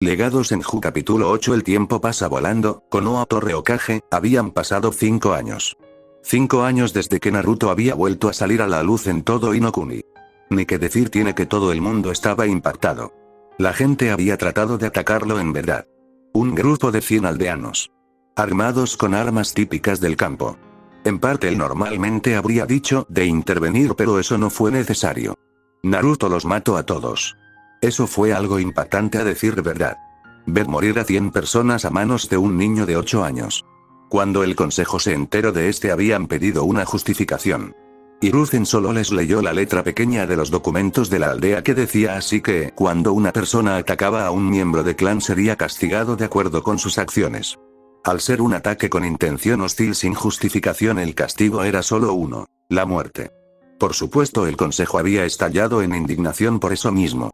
Legados en Ju capítulo 8. El tiempo pasa volando. Konoha Torre Hokage, habían pasado 5 años. 5 años desde que Naruto había vuelto a salir a la luz en todo Inokuni. Ni que decir tiene que todo el mundo estaba impactado. La gente había tratado de atacarlo en verdad. Un grupo de 100 aldeanos. Armados con armas típicas del campo. En parte él normalmente habría dicho de intervenir, pero eso no fue necesario. Naruto los mató a todos. Eso fue algo impactante a decir verdad. Ver morir a 100 personas a manos de un niño de 8 años. Cuando el consejo se enteró de habían pedido una justificación. Hiruzen solo les leyó la letra pequeña de los documentos de la aldea que decía así que cuando una persona atacaba a un miembro de clan sería castigado de acuerdo con sus acciones. Al ser un ataque con intención hostil sin justificación, el castigo era solo uno: la muerte. Por supuesto, el consejo había estallado en indignación por eso mismo.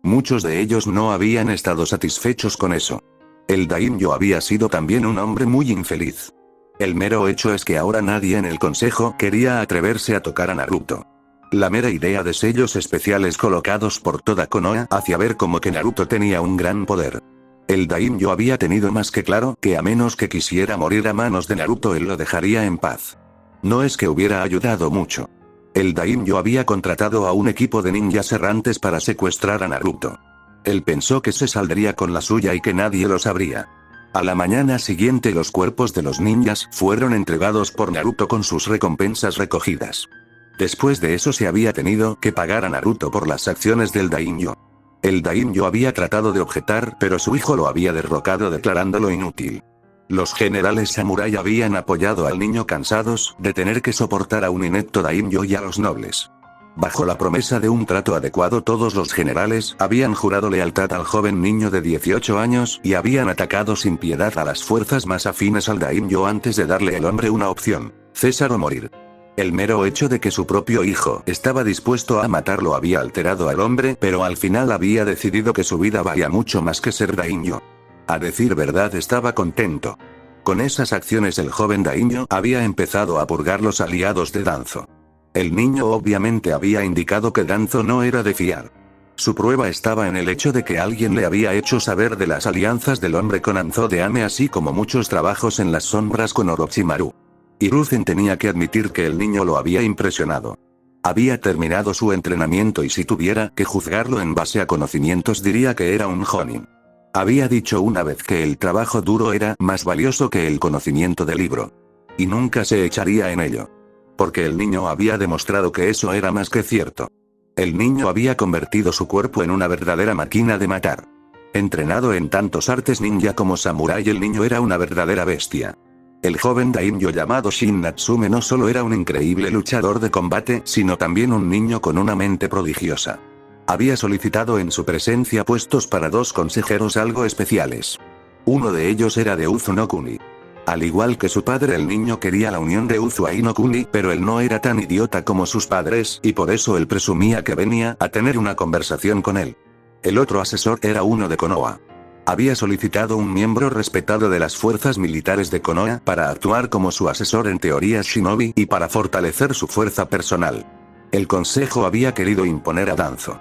Muchos de ellos no habían estado satisfechos con eso. El daimyo había sido también un hombre muy infeliz. El mero hecho es que ahora nadie en el consejo quería atreverse a tocar a Naruto. La mera idea de sellos especiales colocados por toda Konoha hacía ver como que Naruto tenía un gran poder. El daimyo había tenido más que claro que a menos que quisiera morir a manos de Naruto él lo dejaría en paz. No es que hubiera ayudado mucho. El daimyo había contratado a un equipo de ninjas errantes para secuestrar a Naruto. Él pensó que se saldría con la suya y que nadie lo sabría. A la mañana siguiente los cuerpos de los ninjas fueron entregados por Naruto con sus recompensas recogidas. Después de eso se había tenido que pagar a Naruto por las acciones del daimyo. El daimyo había tratado de objetar, pero su hijo lo había derrocado declarándolo inútil. Los generales samurái habían apoyado al niño cansados de tener que soportar a un inepto daimyo y a los nobles. Bajo la promesa de un trato adecuado, todos los generales habían jurado lealtad al joven niño de 18 años y habían atacado sin piedad a las fuerzas más afines al daimyo antes de darle al hombre una opción: cesar o morir. El mero hecho de que su propio hijo estaba dispuesto a matarlo había alterado al hombre, pero al final había decidido que su vida valía mucho más que ser daimyo. A decir verdad, estaba contento. Con esas acciones el joven daimyo había empezado a purgar los aliados de Danzo. El niño obviamente había indicado que Danzo no era de fiar. Su prueba estaba en el hecho de que alguien le había hecho saber de las alianzas del hombre con Anzo de Ame, así como muchos trabajos en las sombras con Orochimaru. Hiruzen tenía que admitir que el niño lo había impresionado. Había terminado su entrenamiento y si tuviera que juzgarlo en base a conocimientos diría que era un jonin. Había dicho una vez que el trabajo duro era más valioso que el conocimiento del libro. Y nunca se echaría en ello. Porque el niño había demostrado que eso era más que cierto. El niño había convertido su cuerpo en una verdadera máquina de matar. Entrenado en tantos artes ninja como samurái, el niño era una verdadera bestia. El joven daimyo llamado Shin Natsume no solo era un increíble luchador de combate, sino también un niño con una mente prodigiosa. Había solicitado en su presencia puestos para 2 consejeros algo especiales. Uno de ellos era de Uzu no Kuni. Al igual que su padre, el niño quería la unión de Uzu a Inokuni, pero él no era tan idiota como sus padres, y por eso él presumía que venía a tener una conversación con él. El otro asesor era uno de Konoha. Había solicitado un miembro respetado de las fuerzas militares de Konoha para actuar como su asesor en teorías shinobi y para fortalecer su fuerza personal. El consejo había querido imponer a Danzo.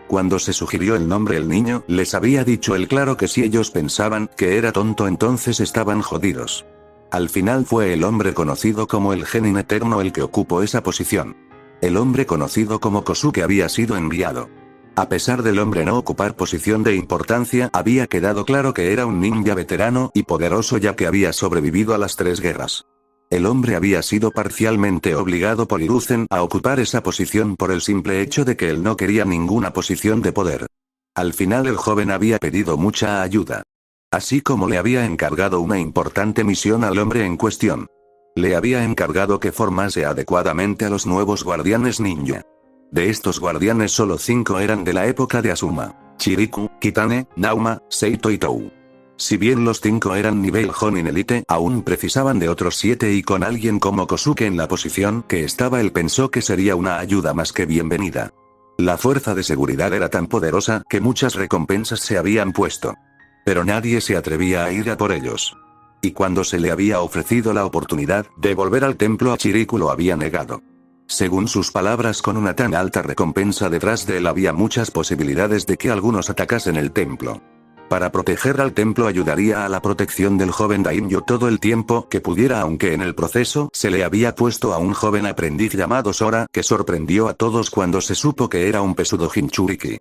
Cuando se sugirió el nombre, el niño les había dicho él claro que si ellos pensaban que era tonto entonces estaban jodidos. Al final fue el hombre conocido como el Genin Eterno el que ocupó esa posición. El hombre conocido como Kosuke había sido enviado. A pesar del hombre no ocupar posición de importancia, había quedado claro que era un ninja veterano y poderoso ya que había sobrevivido a las 3 guerras. El hombre había sido parcialmente obligado por Hiruzen a ocupar esa posición por el simple hecho de que él no quería ninguna posición de poder. Al final el joven había pedido mucha ayuda. Así como le había encargado una importante misión al hombre en cuestión. Le había encargado que formase adecuadamente a los nuevos guardianes ninja. De estos guardianes solo 5 eran de la época de Asuma: Chiriku, Kitane, Nauma, Seito y Tou. Si bien los 5 eran nivel Jonin Elite, aún precisaban de otros 7 y con alguien como Kosuke en la posición que estaba él pensó que sería una ayuda más que bienvenida. La fuerza de seguridad era tan poderosa que muchas recompensas se habían puesto. Pero nadie se atrevía a ir a por ellos. Y cuando se le había ofrecido la oportunidad de volver al templo, a Chiriku lo había negado. Según sus palabras, con una tan alta recompensa detrás de él había muchas posibilidades de que algunos atacasen el templo. Para proteger al templo ayudaría a la protección del joven daimyo todo el tiempo que pudiera, aunque en el proceso se le había puesto a un joven aprendiz llamado Sora que sorprendió a todos cuando se supo que era un pesudo Jinchuriki.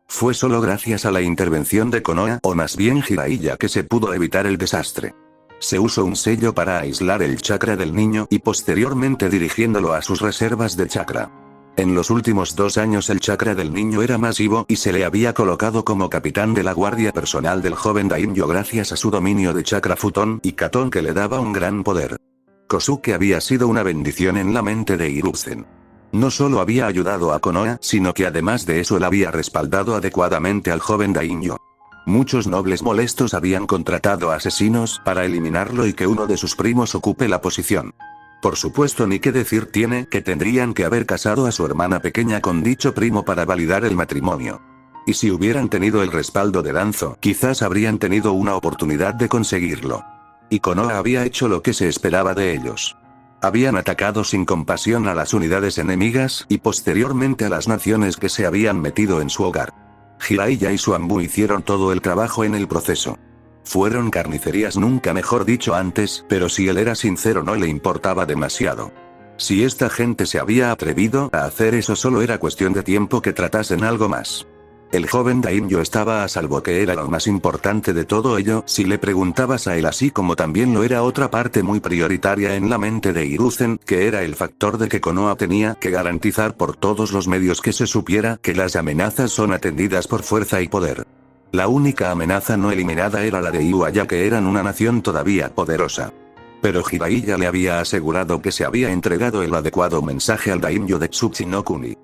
Fue solo gracias a la intervención de Konoha, o más bien Jiraiya, que se pudo evitar el desastre. Se usó un sello para aislar el chakra del niño y posteriormente dirigiéndolo a sus reservas de chakra. En los últimos 2 años el chakra del niño era masivo y se le había colocado como capitán de la guardia personal del joven daimyo gracias a su dominio de chakra Futon y Katon que le daba un gran poder. Kosuke había sido una bendición en la mente de Hiruzen. No solo había ayudado a Konoha, sino que además de eso él había respaldado adecuadamente al joven daimyo. Muchos nobles molestos habían contratado asesinos para eliminarlo y que uno de sus primos ocupe la posición. Por supuesto, ni qué decir tiene que tendrían que haber casado a su hermana pequeña con dicho primo para validar el matrimonio. Y si hubieran tenido el respaldo de Danzo, quizás habrían tenido una oportunidad de conseguirlo. Y Konoha había hecho lo que se esperaba de ellos. Habían atacado sin compasión a las unidades enemigas y posteriormente a las naciones que se habían metido en su hogar. Jiraiya y Suanbu hicieron todo el trabajo en el proceso. Fueron carnicerías, nunca mejor dicho antes, pero si él era sincero no le importaba demasiado. Si esta gente se había atrevido a hacer eso, solo era cuestión de tiempo que tratasen algo más. El joven daimyo estaba a salvo, que era lo más importante de todo ello si le preguntabas a él, así como también lo era otra parte muy prioritaria en la mente de Hiruzen, que era el factor de que Konoha tenía que garantizar por todos los medios que se supiera que las amenazas son atendidas por fuerza y poder. La única amenaza no eliminada era la de Iwa, ya que eran una nación todavía poderosa. Pero Jiraiya le había asegurado que se había entregado el adecuado mensaje al daimyo de Tsuchi no Kuni.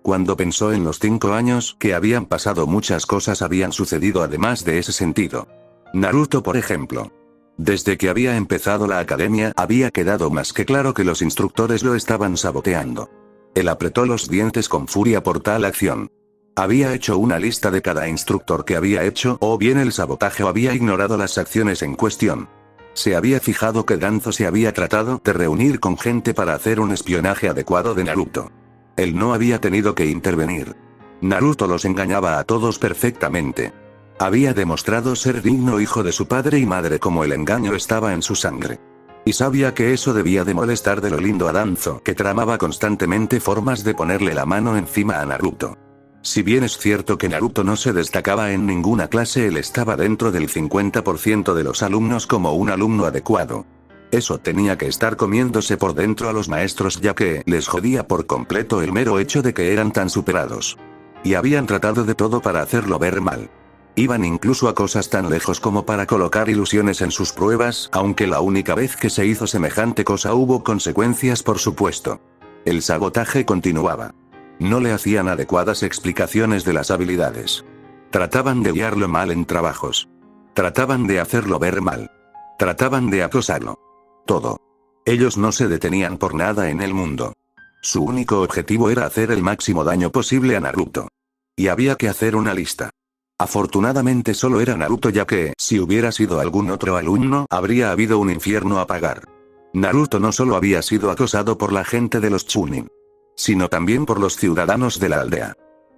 Cuando pensó en los 5 años que habían pasado, muchas cosas habían sucedido además de ese sentido. Naruto, por ejemplo. Desde que había empezado la academia, había quedado más que claro que los instructores lo estaban saboteando. Él apretó los dientes con furia por tal acción. Había hecho una lista de cada instructor que había hecho o bien el sabotaje o había ignorado las acciones en cuestión. Se había fijado que Danzo se había tratado de reunir con gente para hacer un espionaje adecuado de Naruto. Él no había tenido que intervenir. Naruto los engañaba a todos perfectamente. Había demostrado ser digno hijo de su padre y madre, como el engaño estaba en su sangre. Y sabía que eso debía de molestar de lo lindo a Danzo, que tramaba constantemente formas de ponerle la mano encima a Naruto. Si bien es cierto que Naruto no se destacaba en ninguna clase, él estaba dentro del 50% de los alumnos como un alumno adecuado. Eso tenía que estar comiéndose por dentro a los maestros, ya que les jodía por completo el mero hecho de que eran tan superados. Y habían tratado de todo para hacerlo ver mal. Iban incluso a cosas tan lejos como para colocar ilusiones en sus pruebas, aunque la única vez que se hizo semejante cosa hubo consecuencias, por supuesto. El sabotaje continuaba. No le hacían adecuadas explicaciones de las habilidades. Trataban de guiarlo mal en trabajos. Trataban de hacerlo ver mal. Trataban de acosarlo. Todo. Ellos no se detenían por nada en el mundo. Su único objetivo era hacer el máximo daño posible a Naruto. Y había que hacer una lista. Afortunadamente solo era Naruto, ya que, si hubiera sido algún otro alumno, habría habido un infierno a pagar. Naruto no solo había sido acosado por la gente de los Chunin, sino también por los ciudadanos de la aldea.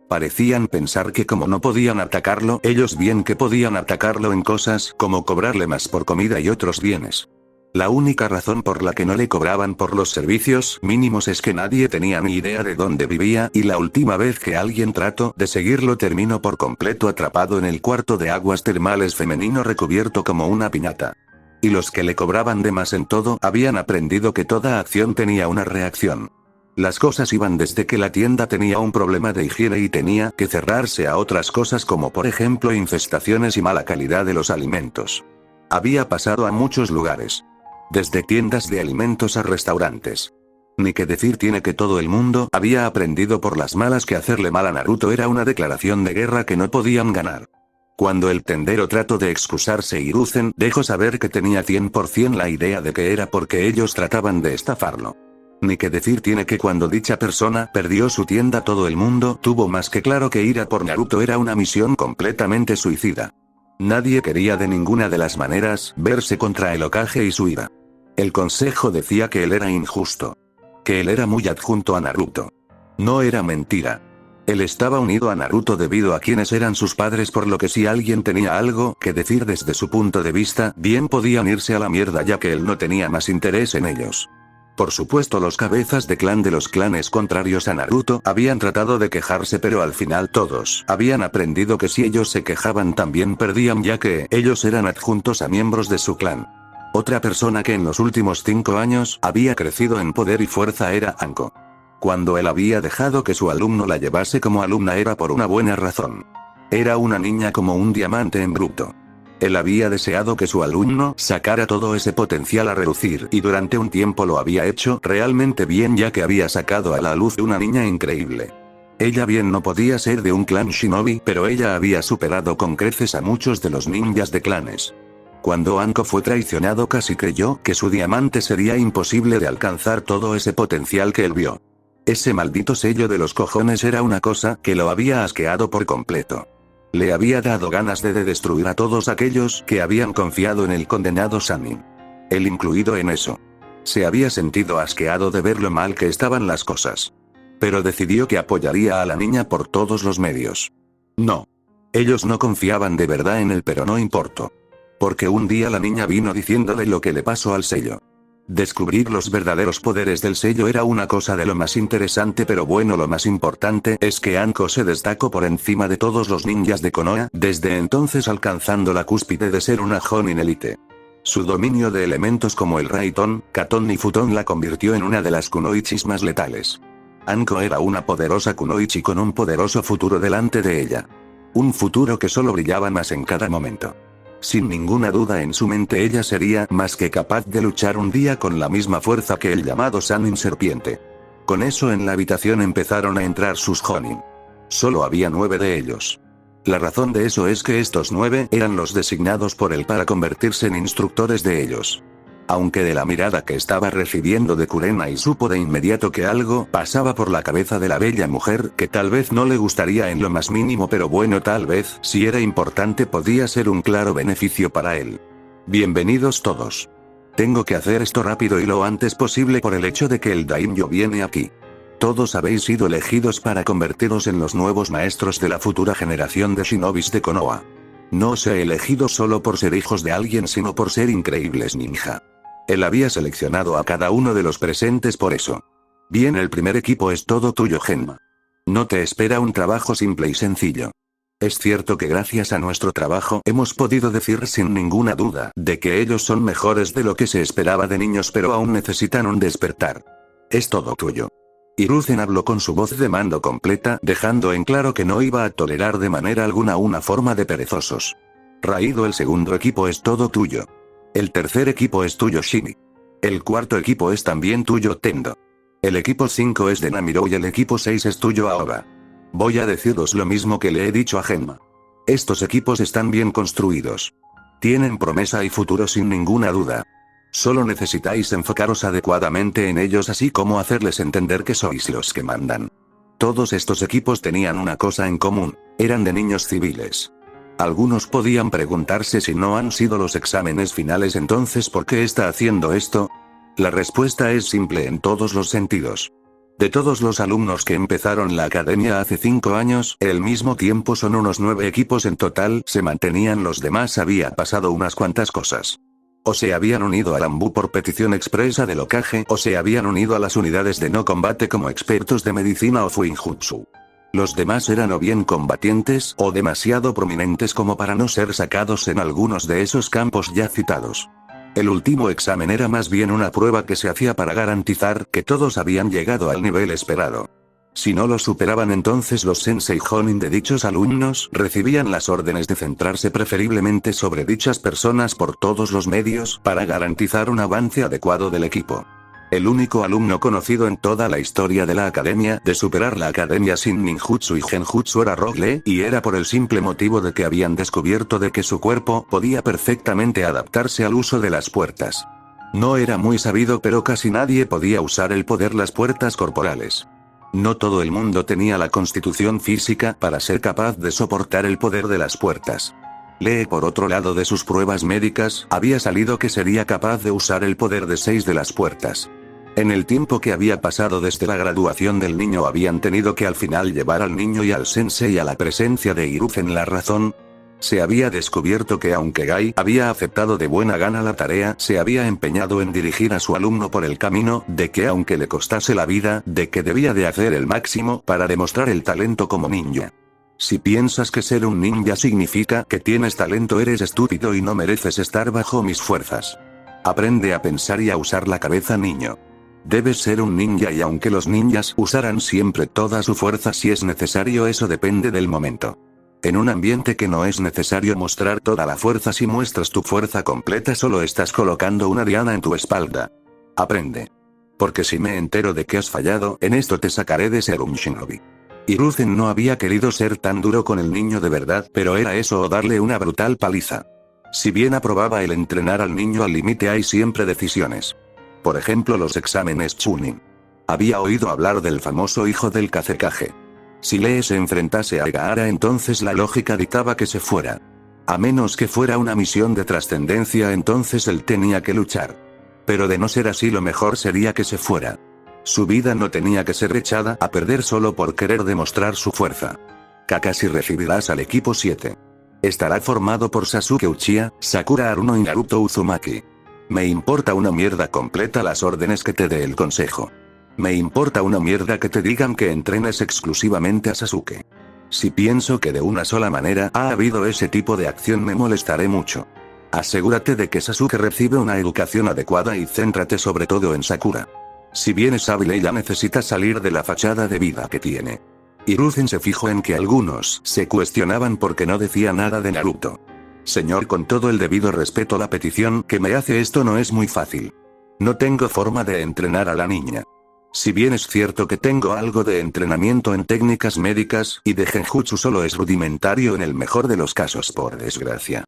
Parecían pensar que como no podían atacarlo, ellos bien que podían atacarlo en cosas como cobrarle más por comida y otros bienes. La única razón por la que no le cobraban por los servicios mínimos es que nadie tenía ni idea de dónde vivía, y la última vez que alguien trató de seguirlo terminó por completo atrapado en el cuarto de aguas termales femenino recubierto como una piñata. Y los que le cobraban de más en todo habían aprendido que toda acción tenía una reacción. Las cosas iban desde que la tienda tenía un problema de higiene y tenía que cerrarse a otras cosas como por ejemplo infestaciones y mala calidad de los alimentos. Había pasado a muchos lugares. Desde tiendas de alimentos a restaurantes. Ni que decir tiene que todo el mundo había aprendido por las malas que hacerle mal a Naruto era una declaración de guerra que no podían ganar. Cuando el tendero trató de excusarse, Hiruzen dejó saber que tenía 100% la idea de que era porque ellos trataban de estafarlo. Ni que decir tiene que cuando dicha persona perdió su tienda, todo el mundo tuvo más que claro que ir a por Naruto era una misión completamente suicida. Nadie quería de ninguna de las maneras verse contra el Hokage y su ira. El consejo decía que él era injusto. Que él era muy adjunto a Naruto. No era mentira. Él estaba unido a Naruto debido a quienes eran sus padres, por lo que si alguien tenía algo que decir desde su punto de vista, bien podían irse a la mierda ya que él no tenía más interés en ellos. Por supuesto, los cabezas de clan de los clanes contrarios a Naruto habían tratado de quejarse, pero al final todos habían aprendido que si ellos se quejaban también perdían, ya que ellos eran adjuntos a miembros de su clan. Otra persona que en los últimos 5 años había crecido en poder y fuerza era Anko. Cuando él había dejado que su alumno la llevase como alumna era por una buena razón. Era una niña como un diamante en bruto. Él había deseado que su alumno sacara todo ese potencial a relucir y durante un tiempo lo había hecho realmente bien, ya que había sacado a la luz una niña increíble. Ella bien no podía ser de un clan shinobi, pero ella había superado con creces a muchos de los ninjas de clanes. Cuando Anko fue traicionado casi creyó que su diamante sería imposible de alcanzar todo ese potencial que él vio. Ese maldito sello de los cojones era una cosa que lo había asqueado por completo. Le había dado ganas de destruir a todos aquellos que habían confiado en el condenado Sannin. Él incluido en eso. Se había sentido asqueado de ver lo mal que estaban las cosas. Pero decidió que apoyaría a la niña por todos los medios. No. Ellos no confiaban de verdad en él, pero no importó. Porque un día la niña vino diciéndole lo que le pasó al sello. Descubrir los verdaderos poderes del sello era una cosa de lo más interesante, pero bueno, lo más importante es que Anko se destacó por encima de todos los ninjas de Konoha, desde entonces alcanzando la cúspide de ser una Jonin Elite. Su dominio de elementos como el Raiton, Katon y Futon la convirtió en una de las kunoichis más letales. Anko era una poderosa kunoichi con un poderoso futuro delante de ella. Un futuro que solo brillaba más en cada momento. Sin ninguna duda en su mente ella sería más que capaz de luchar un día con la misma fuerza que el llamado Sannin Serpiente. Con eso en la habitación empezaron a entrar sus Jonin. Solo había 9 de ellos. La razón de eso es que estos 9 eran los designados por él para convertirse en instructores de ellos. Aunque de la mirada que estaba recibiendo de Kurenai supo de inmediato que algo pasaba por la cabeza de la bella mujer que tal vez no le gustaría en lo más mínimo, pero bueno, tal vez, si era importante, podía ser un claro beneficio para él. Bienvenidos todos. Tengo que hacer esto rápido y lo antes posible por el hecho de que el daimyo viene aquí. Todos habéis sido elegidos para convertiros en los nuevos maestros de la futura generación de shinobis de Konoha. No os he elegido solo por ser hijos de alguien, sino por ser increíbles ninja. Él había seleccionado a cada uno de los presentes por eso. Bien, el primer equipo es todo tuyo, Genma. No te espera un trabajo simple y sencillo. Es cierto que gracias a nuestro trabajo hemos podido decir sin ninguna duda de que ellos son mejores de lo que se esperaba de niños, pero aún necesitan un despertar. Es todo tuyo. Hiruzen habló con su voz de mando completa, dejando en claro que no iba a tolerar de manera alguna una forma de perezosos. Raido, el segundo equipo es todo tuyo. El tercer equipo es tuyo, Shimi. El cuarto equipo es también tuyo, Tendo. El equipo 5 es de Namiro y el equipo 6 es tuyo, Aoba. Voy a deciros lo mismo que le he dicho a Genma. Estos equipos están bien construidos. Tienen promesa y futuro sin ninguna duda. Solo necesitáis enfocaros adecuadamente en ellos, así como hacerles entender que sois los que mandan. Todos estos equipos tenían una cosa en común, eran de niños civiles. Algunos podían preguntarse si no han sido los exámenes finales, entonces ¿por qué está haciendo esto? La respuesta es simple en todos los sentidos. De todos los alumnos que empezaron la academia hace 5 años, el mismo tiempo son unos 9 equipos en total, se mantenían los demás, había pasado unas cuantas cosas. O se habían unido al Ambu por petición expresa del Hokage, o se habían unido a las unidades de no combate como expertos de medicina o Fuinjutsu. Los demás eran o bien combatientes o demasiado prominentes como para no ser sacados en algunos de esos campos ya citados. El último examen era más bien una prueba que se hacía para garantizar que todos habían llegado al nivel esperado. Si no lo superaban, entonces los sensei Jonin de dichos alumnos recibían las órdenes de centrarse preferiblemente sobre dichas personas por todos los medios para garantizar un avance adecuado del equipo. El único alumno conocido en toda la historia de la academia de superar la academia sin ninjutsu y genjutsu era Rock Lee, y era por el simple motivo de que habían descubierto de que su cuerpo podía perfectamente adaptarse al uso de las puertas. No era muy sabido, pero casi nadie podía usar el poder las puertas corporales. No todo el mundo tenía la constitución física para ser capaz de soportar el poder de las puertas. Lee, por otro lado de sus pruebas médicas, había salido que sería capaz de usar el poder de 6 de las puertas. En el tiempo que había pasado desde la graduación del niño habían tenido que al final llevar al niño y al sensei a la presencia de Hiruzen la razón. Se había descubierto que aunque Gai había aceptado de buena gana la tarea, se había empeñado en dirigir a su alumno por el camino, de que aunque le costase la vida, de que debía de hacer el máximo para demostrar el talento como ninja. Si piensas que ser un ninja significa que tienes talento, eres estúpido y no mereces estar bajo mis fuerzas. Aprende a pensar y a usar la cabeza, niño. Debes ser un ninja y aunque los ninjas usarán siempre toda su fuerza si es necesario, eso depende del momento. En un ambiente que no es necesario mostrar toda la fuerza, si muestras tu fuerza completa solo estás colocando una diana en tu espalda. Aprende. Porque si me entero de que has fallado en esto te sacaré de ser un shinobi. Hiruzen no había querido ser tan duro con el niño de verdad, pero era eso o darle una brutal paliza. Si bien aprobaba el entrenar al niño al límite, hay siempre decisiones. Por ejemplo, los exámenes Chunin. Había oído hablar del famoso hijo del Kazekage. Si Lee se enfrentase a Gaara, entonces la lógica dictaba que se fuera. A menos que fuera una misión de trascendencia, entonces él tenía que luchar. Pero de no ser así, lo mejor sería que se fuera. Su vida no tenía que ser echada a perder solo por querer demostrar su fuerza. Kakashi, recibirás al equipo 7. Estará formado por Sasuke Uchiha, Sakura Haruno y Naruto Uzumaki. Me importa una mierda completa las órdenes que te dé el consejo. Me importa una mierda que te digan que entrenes exclusivamente a Sasuke. Si pienso que de una sola manera ha habido ese tipo de acción, me molestaré mucho. Asegúrate de que Sasuke recibe una educación adecuada y céntrate sobre todo en Sakura. Si bien es hábil, ella necesita salir de la fachada de vida que tiene. Hiruzen se fijó en que algunos se cuestionaban porque no decía nada de Naruto. Señor, con todo el debido respeto, la petición que me hace esto no es muy fácil. No tengo forma de entrenar a la niña. Si bien es cierto que tengo algo de entrenamiento en técnicas médicas y de genjutsu, solo es rudimentario en el mejor de los casos, por desgracia.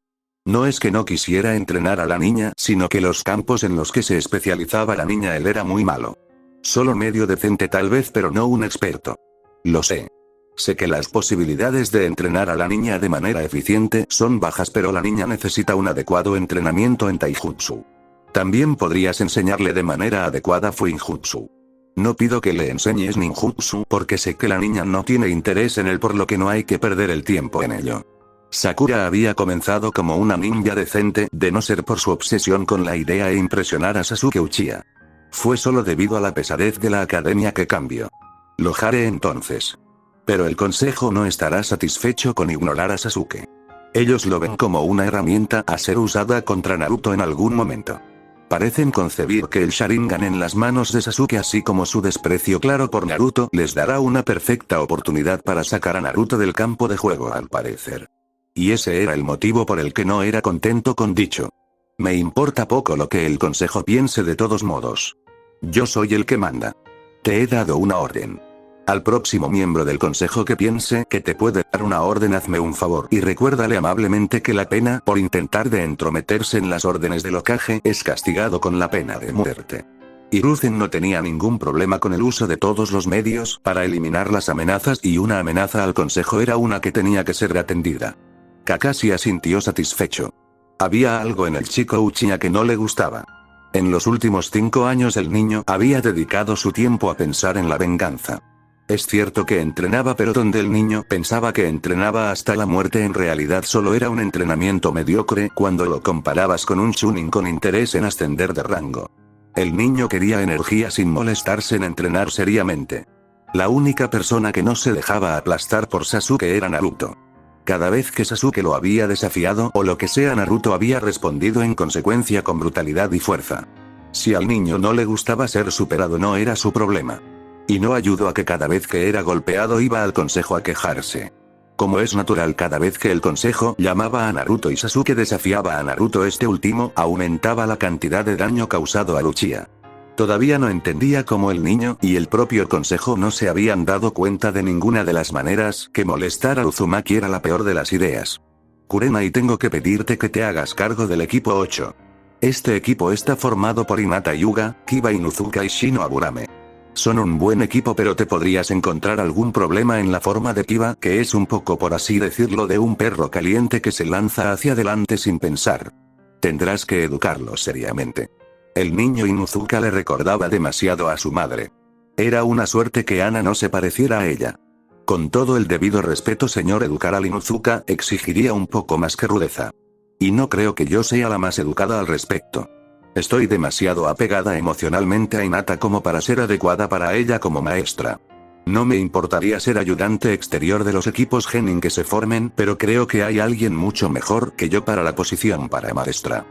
No es que no quisiera entrenar a la niña, sino que los campos en los que se especializaba la niña él era muy malo. Solo medio decente tal vez, pero no un experto. Lo sé. Sé que las posibilidades de entrenar a la niña de manera eficiente son bajas, pero la niña necesita un adecuado entrenamiento en taijutsu. También podrías enseñarle de manera adecuada fuinjutsu. No pido que le enseñes ninjutsu porque sé que la niña no tiene interés en él, por lo que no hay que perder el tiempo en ello. Sakura había comenzado como una ninja decente, de no ser por su obsesión con la idea e impresionar a Sasuke Uchiha. Fue solo debido a la pesadez de la academia que cambió. Lo haré entonces. Pero el consejo no estará satisfecho con ignorar a Sasuke. Ellos lo ven como una herramienta a ser usada contra Naruto en algún momento. Parecen concebir que el Sharingan en las manos de Sasuke, así como su desprecio claro por Naruto, les dará una perfecta oportunidad para sacar a Naruto del campo de juego, al parecer. Y ese era el motivo por el que no era contento con dicho. Me importa poco lo que el consejo piense, de todos modos. Yo soy el que manda. Te he dado una orden. Al próximo miembro del consejo que piense que te puede dar una orden, hazme un favor y recuérdale amablemente que la pena por intentar de entrometerse en las órdenes del Hokage es castigado con la pena de muerte. Hiruzen no tenía ningún problema con el uso de todos los medios para eliminar las amenazas, y una amenaza al consejo era una que tenía que ser atendida. Kakashi asintió satisfecho. Había algo en el chico Uchiha que no le gustaba. En los últimos 5 años el niño había dedicado su tiempo a pensar en la venganza. Es cierto que entrenaba, pero donde el niño pensaba que entrenaba hasta la muerte, en realidad solo era un entrenamiento mediocre cuando lo comparabas con un chunin con interés en ascender de rango. El niño quería energía sin molestarse en entrenar seriamente. La única persona que no se dejaba aplastar por Sasuke era Naruto. Cada vez que Sasuke lo había desafiado o lo que sea, Naruto había respondido en consecuencia con brutalidad y fuerza. Si al niño no le gustaba ser superado, no era su problema. Y no ayudó a que cada vez que era golpeado iba al consejo a quejarse. Como es natural, cada vez que el consejo llamaba a Naruto y Sasuke desafiaba a Naruto, este último aumentaba la cantidad de daño causado a Uchiha. Todavía no entendía cómo el niño y el propio consejo no se habían dado cuenta de ninguna de las maneras que molestar a Uzumaki era la peor de las ideas. Kurenai, tengo que pedirte que te hagas cargo del equipo 8. Este equipo está formado por Hinata Hyuga, Kiba Inuzuka y Shino Aburame. Son un buen equipo, pero te podrías encontrar algún problema en la forma de Kiba, que es un poco, por así decirlo, de un perro caliente que se lanza hacia adelante sin pensar. Tendrás que educarlo seriamente. El niño Inuzuka le recordaba demasiado a su madre. Era una suerte que Ana no se pareciera a ella. Con todo el debido respeto, señor, educar al Inuzuka exigiría un poco más que rudeza. Y no creo que yo sea la más educada al respecto. Estoy demasiado apegada emocionalmente a Hinata como para ser adecuada para ella como maestra. No me importaría ser ayudante exterior de los equipos Genin que se formen, pero creo que hay alguien mucho mejor que yo para la posición para maestra.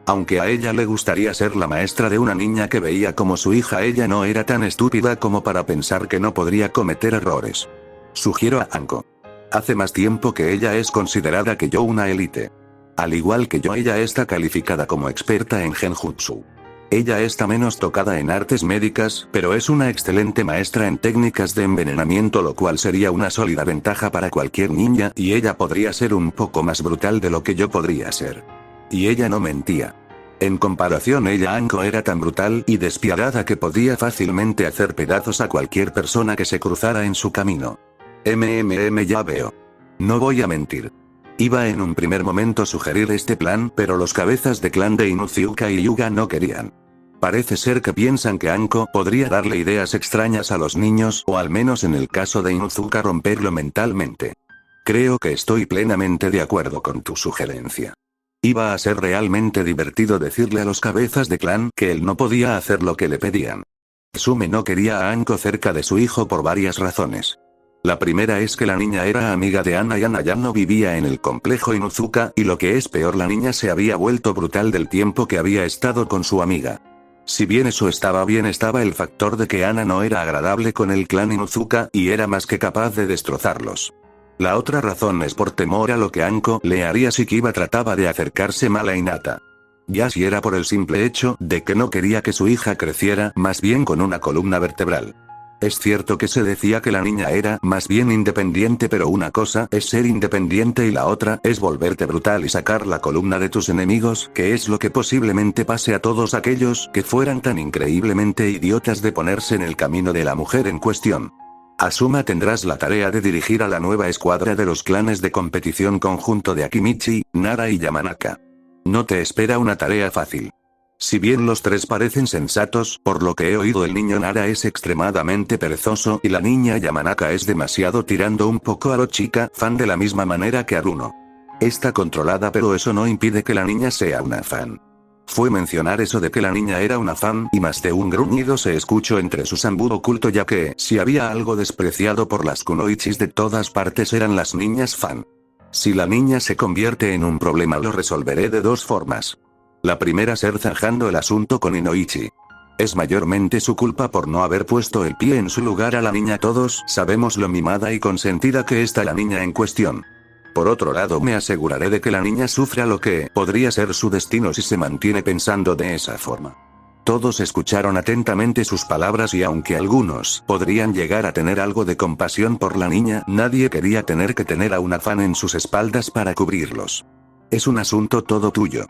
Aunque a ella le gustaría ser la maestra de una niña que veía como su hija, ella no era tan estúpida como para pensar que no podría cometer errores. Sugiero a Anko. Hace más tiempo que ella es considerada que yo una élite. Al igual que yo, ella está calificada como experta en genjutsu. Ella está menos tocada en artes médicas, pero es una excelente maestra en técnicas de envenenamiento, lo cual sería una sólida ventaja para cualquier niña, y ella podría ser un poco más brutal de lo que yo podría ser. Y ella no mentía. En comparación, ella, Anko, era tan brutal y despiadada que podía fácilmente hacer pedazos a cualquier persona que se cruzara en su camino. Ya veo. No voy a mentir. Iba en un primer momento a sugerir este plan, pero los cabezas de clan de Inuzuka y Yuga no querían. Parece ser que piensan que Anko podría darle ideas extrañas a los niños, o al menos en el caso de Inuzuka romperlo mentalmente. Creo que estoy plenamente de acuerdo con tu sugerencia. Iba a ser realmente divertido decirle a los cabezas de clan que él no podía hacer lo que le pedían. Sume no quería a Anko cerca de su hijo por varias razones. La primera es que la niña era amiga de Ana y Ana ya no vivía en el complejo Inuzuka, y lo que es peor, la niña se había vuelto brutal del tiempo que había estado con su amiga. Si bien eso estaba bien, estaba el factor de que Ana no era agradable con el clan Inuzuka y era más que capaz de destrozarlos. La otra razón es por temor a lo que Anko le haría si Kiba trataba de acercarse mal a Hinata. Ya si era por el simple hecho de que no quería que su hija creciera más bien con una columna vertebral. Es cierto que se decía que la niña era más bien independiente, pero una cosa es ser independiente y la otra es volverte brutal y sacar la columna de tus enemigos, que es lo que posiblemente pase a todos aquellos que fueran tan increíblemente idiotas de ponerse en el camino de la mujer en cuestión. Asuma, tendrás la tarea de dirigir a la nueva escuadra de los clanes de competición conjunto de Akimichi, Nara y Yamanaka. No te espera una tarea fácil. Si bien los tres parecen sensatos, por lo que he oído, el niño Nara es extremadamente perezoso y la niña Yamanaka es demasiado tirando un poco a lo chica, fan de la misma manera que Aruno. Está controlada, pero eso no impide que la niña sea una fan. Fue mencionar eso de que la niña era una fan, y más de un gruñido se escuchó entre su sambu oculto, ya que, si había algo despreciado por las kunoichis de todas partes, eran las niñas fan. Si la niña se convierte en un problema, lo resolveré de dos formas. La primera, ser zanjando el asunto con Inoichi. Es mayormente su culpa por no haber puesto el pie en su lugar a la niña. Todos sabemos lo mimada y consentida que está la niña en cuestión. Por otro lado, me aseguraré de que la niña sufra lo que podría ser su destino si se mantiene pensando de esa forma. Todos escucharon atentamente sus palabras y aunque algunos podrían llegar a tener algo de compasión por la niña, nadie quería tener que tener a una fan en sus espaldas para cubrirlos. Es un asunto todo tuyo.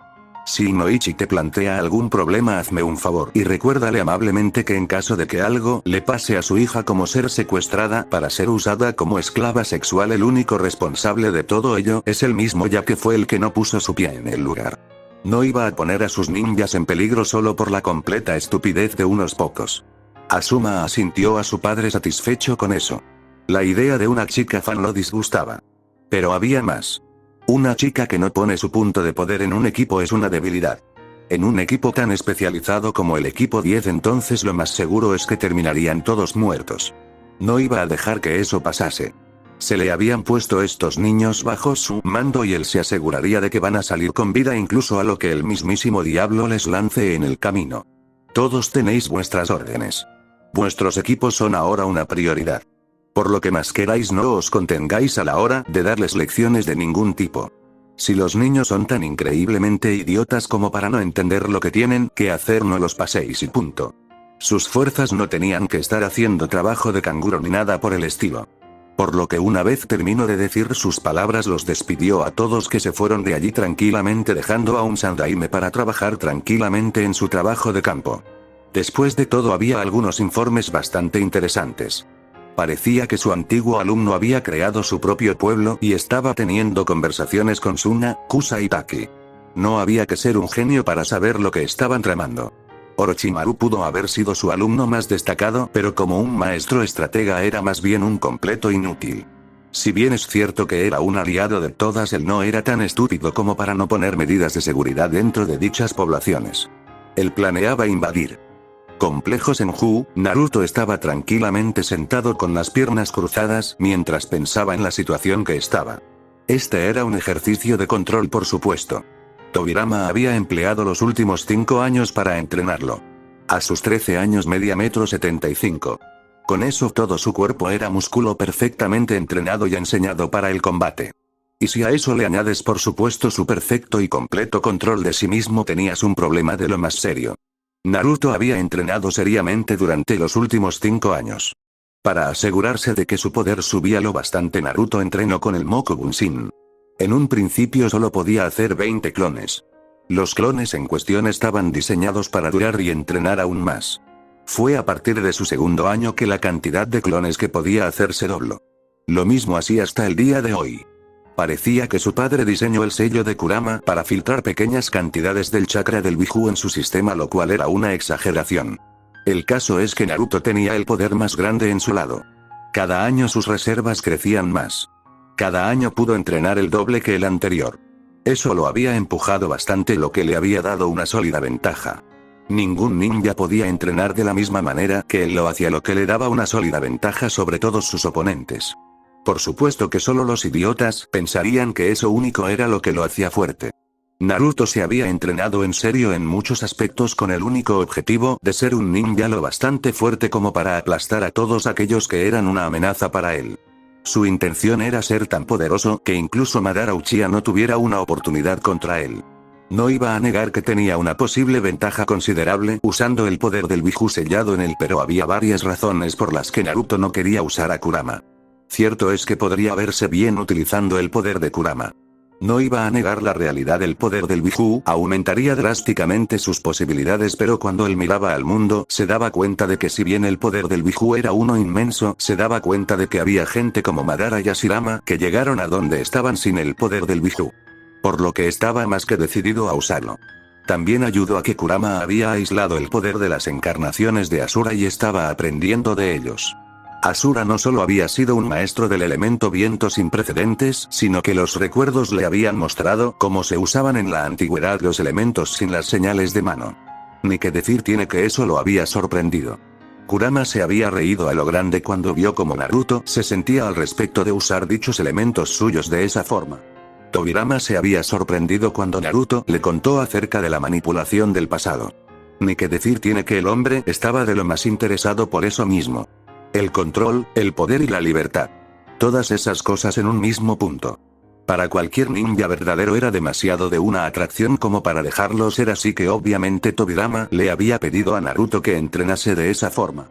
Si Inoichi te plantea algún problema, hazme un favor y recuérdale amablemente que en caso de que algo le pase a su hija, como ser secuestrada para ser usada como esclava sexual, el único responsable de todo ello es él mismo, ya que fue el que no puso su pie en el lugar. No iba a poner a sus ninjas en peligro solo por la completa estupidez de unos pocos. Asuma asintió a su padre, satisfecho con eso. La idea de una chica fan lo disgustaba. Pero había más. Una chica que no pone su punto de poder en un equipo es una debilidad. En un equipo tan especializado como el equipo 10, entonces lo más seguro es que terminarían todos muertos. No iba a dejar que eso pasase. Se le habían puesto estos niños bajo su mando y él se aseguraría de que van a salir con vida, incluso a lo que el mismísimo diablo les lance en el camino. Todos tenéis vuestras órdenes. Vuestros equipos son ahora una prioridad. Por lo que más queráis, no os contengáis a la hora de darles lecciones de ningún tipo. Si los niños son tan increíblemente idiotas como para no entender lo que tienen que hacer, no los paséis y punto. Sus fuerzas no tenían que estar haciendo trabajo de canguro ni nada por el estilo. Por lo que una vez terminó de decir sus palabras, los despidió a todos, que se fueron de allí tranquilamente, dejando a un Sandaime para trabajar tranquilamente en su trabajo de campo. Después de todo, había algunos informes bastante interesantes. Parecía que su antiguo alumno había creado su propio pueblo y estaba teniendo conversaciones con Suna, Kusa y Taki. No había que ser un genio para saber lo que estaban tramando. Orochimaru pudo haber sido su alumno más destacado, pero como un maestro estratega era más bien un completo inútil. Si bien es cierto que era un aliado de todas, él no era tan estúpido como para no poner medidas de seguridad dentro de dichas poblaciones. Él planeaba invadir. Complejo Senju. Naruto estaba tranquilamente sentado con las piernas cruzadas mientras pensaba en la situación que estaba. Este era un ejercicio de control, por supuesto. Tobirama había empleado los últimos 5 años para entrenarlo. A sus 13 años medía 1,75 m. Con eso todo su cuerpo era músculo perfectamente entrenado y enseñado para el combate. Y si a eso le añades por supuesto su perfecto y completo control de sí mismo, tenías un problema de lo más serio. Naruto había entrenado seriamente durante los últimos 5 años. Para asegurarse de que su poder subía lo bastante, Naruto entrenó con el Moku Bunshin. En un principio solo podía hacer 20 clones. Los clones en cuestión estaban diseñados para durar y entrenar aún más. Fue a partir de su segundo año que la cantidad de clones que podía hacer se dobló. Lo mismo así hasta el día de hoy. Parecía que su padre diseñó el sello de Kurama para filtrar pequeñas cantidades del chakra del Biju en su sistema, lo cual era una exageración. El caso es que Naruto tenía el poder más grande en su lado. Cada año sus reservas crecían más. Cada año pudo entrenar el doble que el anterior. Eso lo había empujado bastante, lo que le había dado una sólida ventaja. Ningún ninja podía entrenar de la misma manera que él lo hacía, lo que le daba una sólida ventaja sobre todos sus oponentes. Por supuesto que solo los idiotas pensarían que eso único era lo que lo hacía fuerte. Naruto se había entrenado en serio en muchos aspectos con el único objetivo de ser un ninja lo bastante fuerte como para aplastar a todos aquellos que eran una amenaza para él. Su intención era ser tan poderoso que incluso Madara Uchiha no tuviera una oportunidad contra él. No iba a negar que tenía una posible ventaja considerable usando el poder del Biju sellado en él, pero había varias razones por las que Naruto no quería usar a Kurama. Cierto es que podría verse bien utilizando el poder de Kurama. No iba a negar la realidad, el poder del Biju aumentaría drásticamente sus posibilidades, pero cuando él miraba al mundo se daba cuenta de que si bien el poder del Biju era uno inmenso, se daba cuenta de que había gente como Madara y Hashirama que llegaron a donde estaban sin el poder del Biju. Por lo que estaba más que decidido a usarlo. También ayudó a que Kurama había aislado el poder de las encarnaciones de Asura y estaba aprendiendo de ellos. Asura no solo había sido un maestro del elemento viento sin precedentes, sino que los recuerdos le habían mostrado cómo se usaban en la antigüedad los elementos sin las señales de mano. Ni que decir tiene que eso lo había sorprendido. Kurama se había reído a lo grande cuando vio cómo Naruto se sentía al respecto de usar dichos elementos suyos de esa forma. Tobirama se había sorprendido cuando Naruto le contó acerca de la manipulación del pasado. Ni que decir tiene que el hombre estaba de lo más interesado por eso mismo. El control, el poder y la libertad. Todas esas cosas en un mismo punto. Para cualquier ninja verdadero era demasiado de una atracción como para dejarlo ser, así que obviamente Tobirama le había pedido a Naruto que entrenase de esa forma.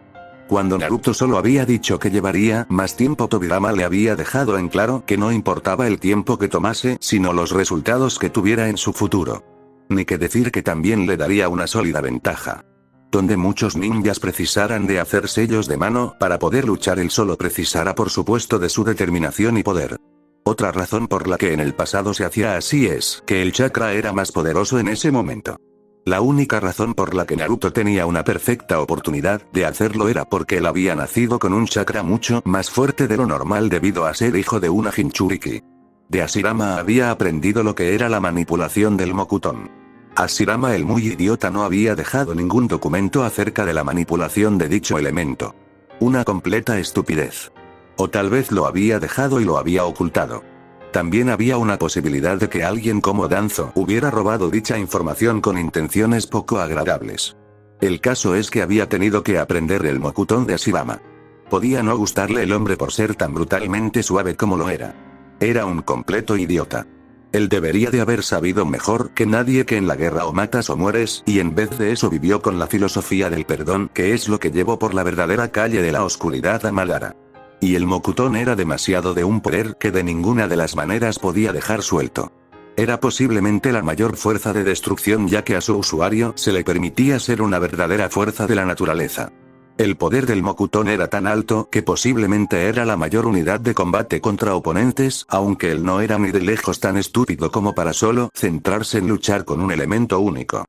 Cuando Naruto solo había dicho que llevaría más tiempo, Tobirama le había dejado en claro que no importaba el tiempo que tomase, sino los resultados que tuviera en su futuro. Ni que decir que también le daría una sólida ventaja. Donde muchos ninjas precisaran de hacer sellos de mano para poder luchar, él solo precisara por supuesto de su determinación y poder. Otra razón por la que en el pasado se hacía así es que el chakra era más poderoso en ese momento. La única razón por la que Naruto tenía una perfecta oportunidad de hacerlo era porque él había nacido con un chakra mucho más fuerte de lo normal debido a ser hijo de una Jinchuriki. De Hashirama había aprendido lo que era la manipulación del Mokuton. Hashirama el muy idiota no había dejado ningún documento acerca de la manipulación de dicho elemento. Una completa estupidez. O tal vez lo había dejado y lo había ocultado. También había una posibilidad de que alguien como Danzo hubiera robado dicha información con intenciones poco agradables. El caso es que había tenido que aprender el Mokuton de Hashirama. Podía no gustarle el hombre por ser tan brutalmente suave como lo era. Era un completo idiota. Él debería de haber sabido mejor que nadie que en la guerra o matas o mueres, y en vez de eso vivió con la filosofía del perdón, que es lo que llevó por la verdadera calle de la oscuridad a Madara. Y el Mokuton era demasiado de un poder que de ninguna de las maneras podía dejar suelto. Era posiblemente la mayor fuerza de destrucción, ya que a su usuario se le permitía ser una verdadera fuerza de la naturaleza. El poder del Mokuton era tan alto que posiblemente era la mayor unidad de combate contra oponentes, aunque él no era ni de lejos tan estúpido como para solo centrarse en luchar con un elemento único.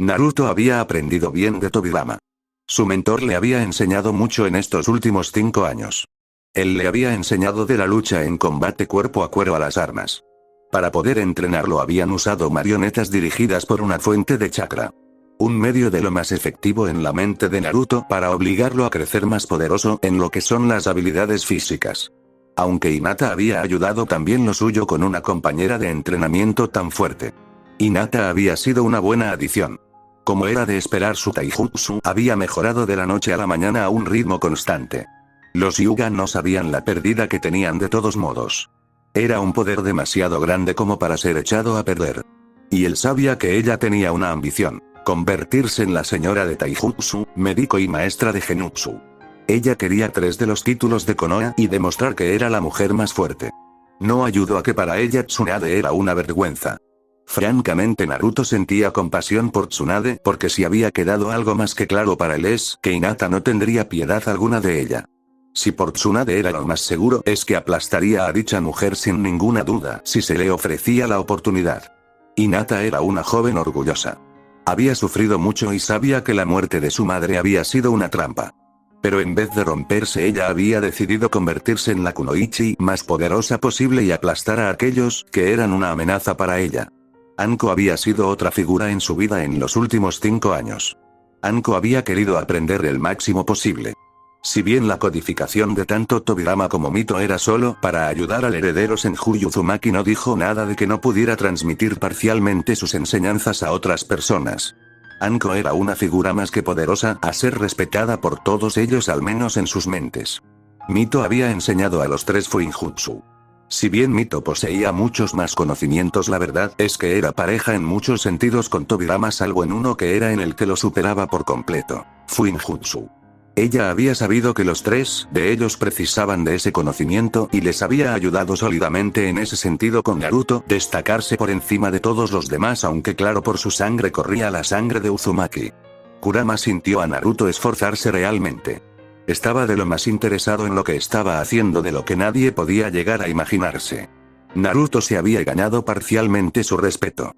Naruto había aprendido bien de Tobirama. Su mentor le había enseñado mucho en estos últimos 5 años. Él le había enseñado de la lucha en combate cuerpo a cuerpo a las armas. Para poder entrenarlo habían usado marionetas dirigidas por una fuente de chakra. Un medio de lo más efectivo en la mente de Naruto para obligarlo a crecer más poderoso en lo que son las habilidades físicas. Aunque Hinata había ayudado también lo suyo con una compañera de entrenamiento tan fuerte. Hinata había sido una buena adición. Como era de esperar, su taijutsu había mejorado de la noche a la mañana a un ritmo constante. Los Hyuga no sabían la pérdida que tenían de todos modos. Era un poder demasiado grande como para ser echado a perder. Y él sabía que ella tenía una ambición: convertirse en la señora de taijutsu, médico y maestra de genjutsu. Ella quería 3 de los títulos de Konoha y demostrar que era la mujer más fuerte. No ayudó a que para ella Tsunade era una vergüenza. Francamente, Naruto sentía compasión por Tsunade porque si había quedado algo más que claro para él es que Hinata no tendría piedad alguna de ella. Si por Tsunade era lo más seguro es que aplastaría a dicha mujer sin ninguna duda si se le ofrecía la oportunidad. Hinata era una joven orgullosa. Había sufrido mucho y sabía que la muerte de su madre había sido una trampa. Pero en vez de romperse, ella había decidido convertirse en la kunoichi más poderosa posible y aplastar a aquellos que eran una amenaza para ella. Anko había sido otra figura en su vida en los últimos 5 años. Anko había querido aprender el máximo posible. Si bien la codificación de tanto Tobirama como Mito era solo para ayudar al heredero Senju, Uzumaki no dijo nada de que no pudiera transmitir parcialmente sus enseñanzas a otras personas. Anko era una figura más que poderosa a ser respetada por todos ellos, al menos en sus mentes. Mito había enseñado a los 3 Fuinjutsu. Si bien Mito poseía muchos más conocimientos, la verdad es que era pareja en muchos sentidos con Tobirama, salvo en uno que era en el que lo superaba por completo: Fuinjutsu. Ella había sabido que los 3 de ellos precisaban de ese conocimiento y les había ayudado sólidamente en ese sentido, con Naruto destacarse por encima de todos los demás, aunque claro, por su sangre corría la sangre de Uzumaki. Kurama sintió a Naruto esforzarse realmente. Estaba de lo más interesado en lo que estaba haciendo de lo que nadie podía llegar a imaginarse. Naruto se había ganado parcialmente su respeto.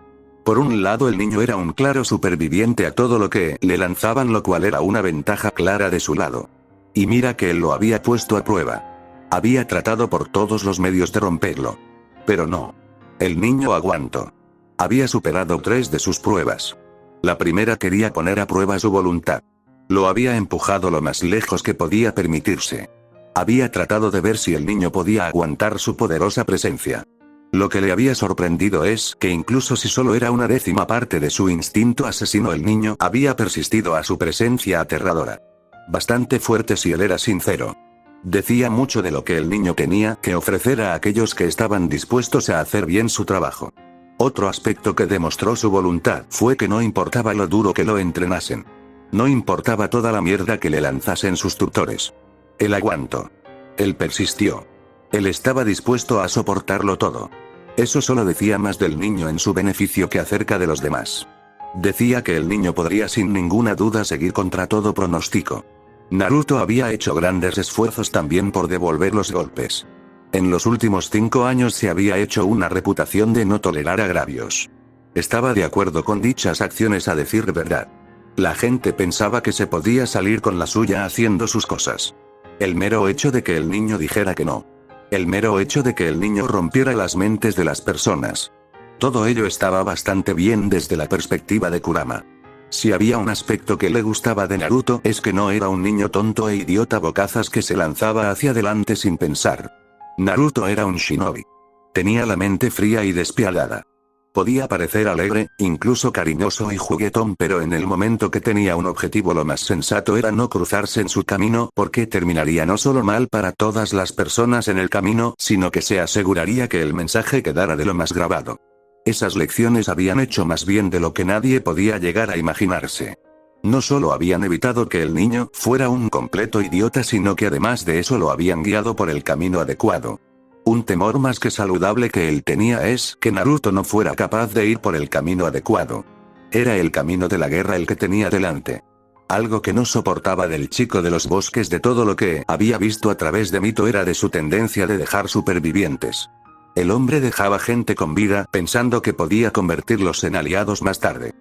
Por un lado, el niño era un claro superviviente a todo lo que le lanzaban, lo cual era una ventaja clara de su lado. Y mira que él lo había puesto a prueba. Había tratado por todos los medios de romperlo. Pero no. El niño aguantó. Había superado 3 de sus pruebas. La primera quería poner a prueba su voluntad. Lo había empujado lo más lejos que podía permitirse. Había tratado de ver si el niño podía aguantar su poderosa presencia. Lo que le había sorprendido es que incluso si solo era una 10ª parte de su instinto asesino, el niño había persistido a su presencia aterradora. Bastante fuerte si él era sincero. Decía mucho de lo que el niño tenía que ofrecer a aquellos que estaban dispuestos a hacer bien su trabajo. Otro aspecto que demostró su voluntad fue que no importaba lo duro que lo entrenasen. No importaba toda la mierda que le lanzasen sus tutores. Él aguantó. Él persistió. Él estaba dispuesto a soportarlo todo. Eso solo decía más del niño en su beneficio que acerca de los demás. Decía que el niño podría sin ninguna duda seguir contra todo pronóstico. Naruto había hecho grandes esfuerzos también por devolver los golpes. En los últimos 5 años se había hecho una reputación de no tolerar agravios. Estaba de acuerdo con dichas acciones, a decir verdad. La gente pensaba que se podía salir con la suya haciendo sus cosas. El mero hecho de que el niño dijera que no. El mero hecho de que el niño rompiera las mentes de las personas. Todo ello estaba bastante bien desde la perspectiva de Kurama. Si había un aspecto que le gustaba de Naruto es que no era un niño tonto e idiota bocazas que se lanzaba hacia adelante sin pensar. Naruto era un shinobi. Tenía la mente fría y despiadada. Podía parecer alegre, incluso cariñoso y juguetón, pero en el momento que tenía un objetivo lo más sensato era no cruzarse en su camino, porque terminaría no solo mal para todas las personas en el camino, sino que se aseguraría que el mensaje quedara de lo más grabado. Esas lecciones habían hecho más bien de lo que nadie podía llegar a imaginarse. No solo habían evitado que el niño fuera un completo idiota, sino que además de eso lo habían guiado por el camino adecuado. Un temor más que saludable que él tenía es que Naruto no fuera capaz de ir por el camino adecuado. Era el camino de la guerra el que tenía delante. Algo que no soportaba del chico de los bosques, de todo lo que había visto a través de Mito, era de su tendencia de dejar supervivientes. El hombre dejaba gente con vida pensando que podía convertirlos en aliados más tarde.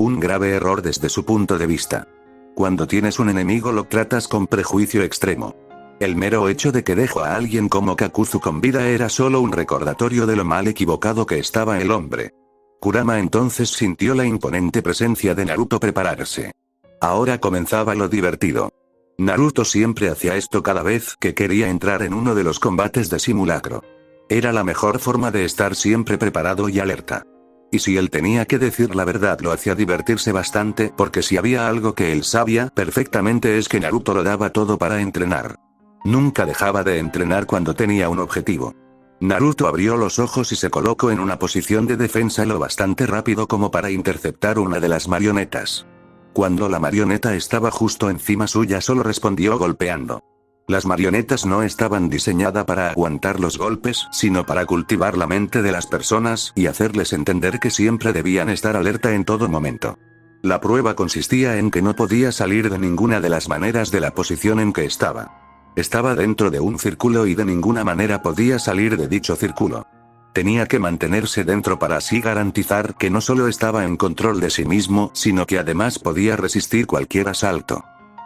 Un grave error desde su punto de vista. Cuando tienes un enemigo lo tratas con prejuicio extremo. El mero hecho de que dejó a alguien como Kakuzu con vida era solo un recordatorio de lo mal equivocado que estaba el hombre. Kurama entonces sintió la imponente presencia de Naruto prepararse. Ahora comenzaba lo divertido. Naruto siempre hacía esto cada vez que quería entrar en uno de los combates de simulacro. Era la mejor forma de estar siempre preparado y alerta. Y si él tenía que decir la verdad lo hacía divertirse bastante porque si había algo que él sabía perfectamente es que Naruto lo daba todo para entrenar. Nunca dejaba de entrenar cuando tenía un objetivo. Naruto abrió los ojos y se colocó en una posición de defensa lo bastante rápido como para interceptar una de las marionetas. Cuando la marioneta estaba justo encima suya solo respondió golpeando. Las marionetas no estaban diseñadas para aguantar los golpes, sino para cultivar la mente de las personas y hacerles entender que siempre debían estar alerta en todo momento. La prueba consistía en que no podía salir de ninguna de las maneras de la posición en que estaba. Estaba dentro de un círculo y de ninguna manera podía salir de dicho círculo. Tenía que mantenerse dentro para así garantizar que no solo estaba en control de sí mismo, sino que además podía resistir cualquier asalto.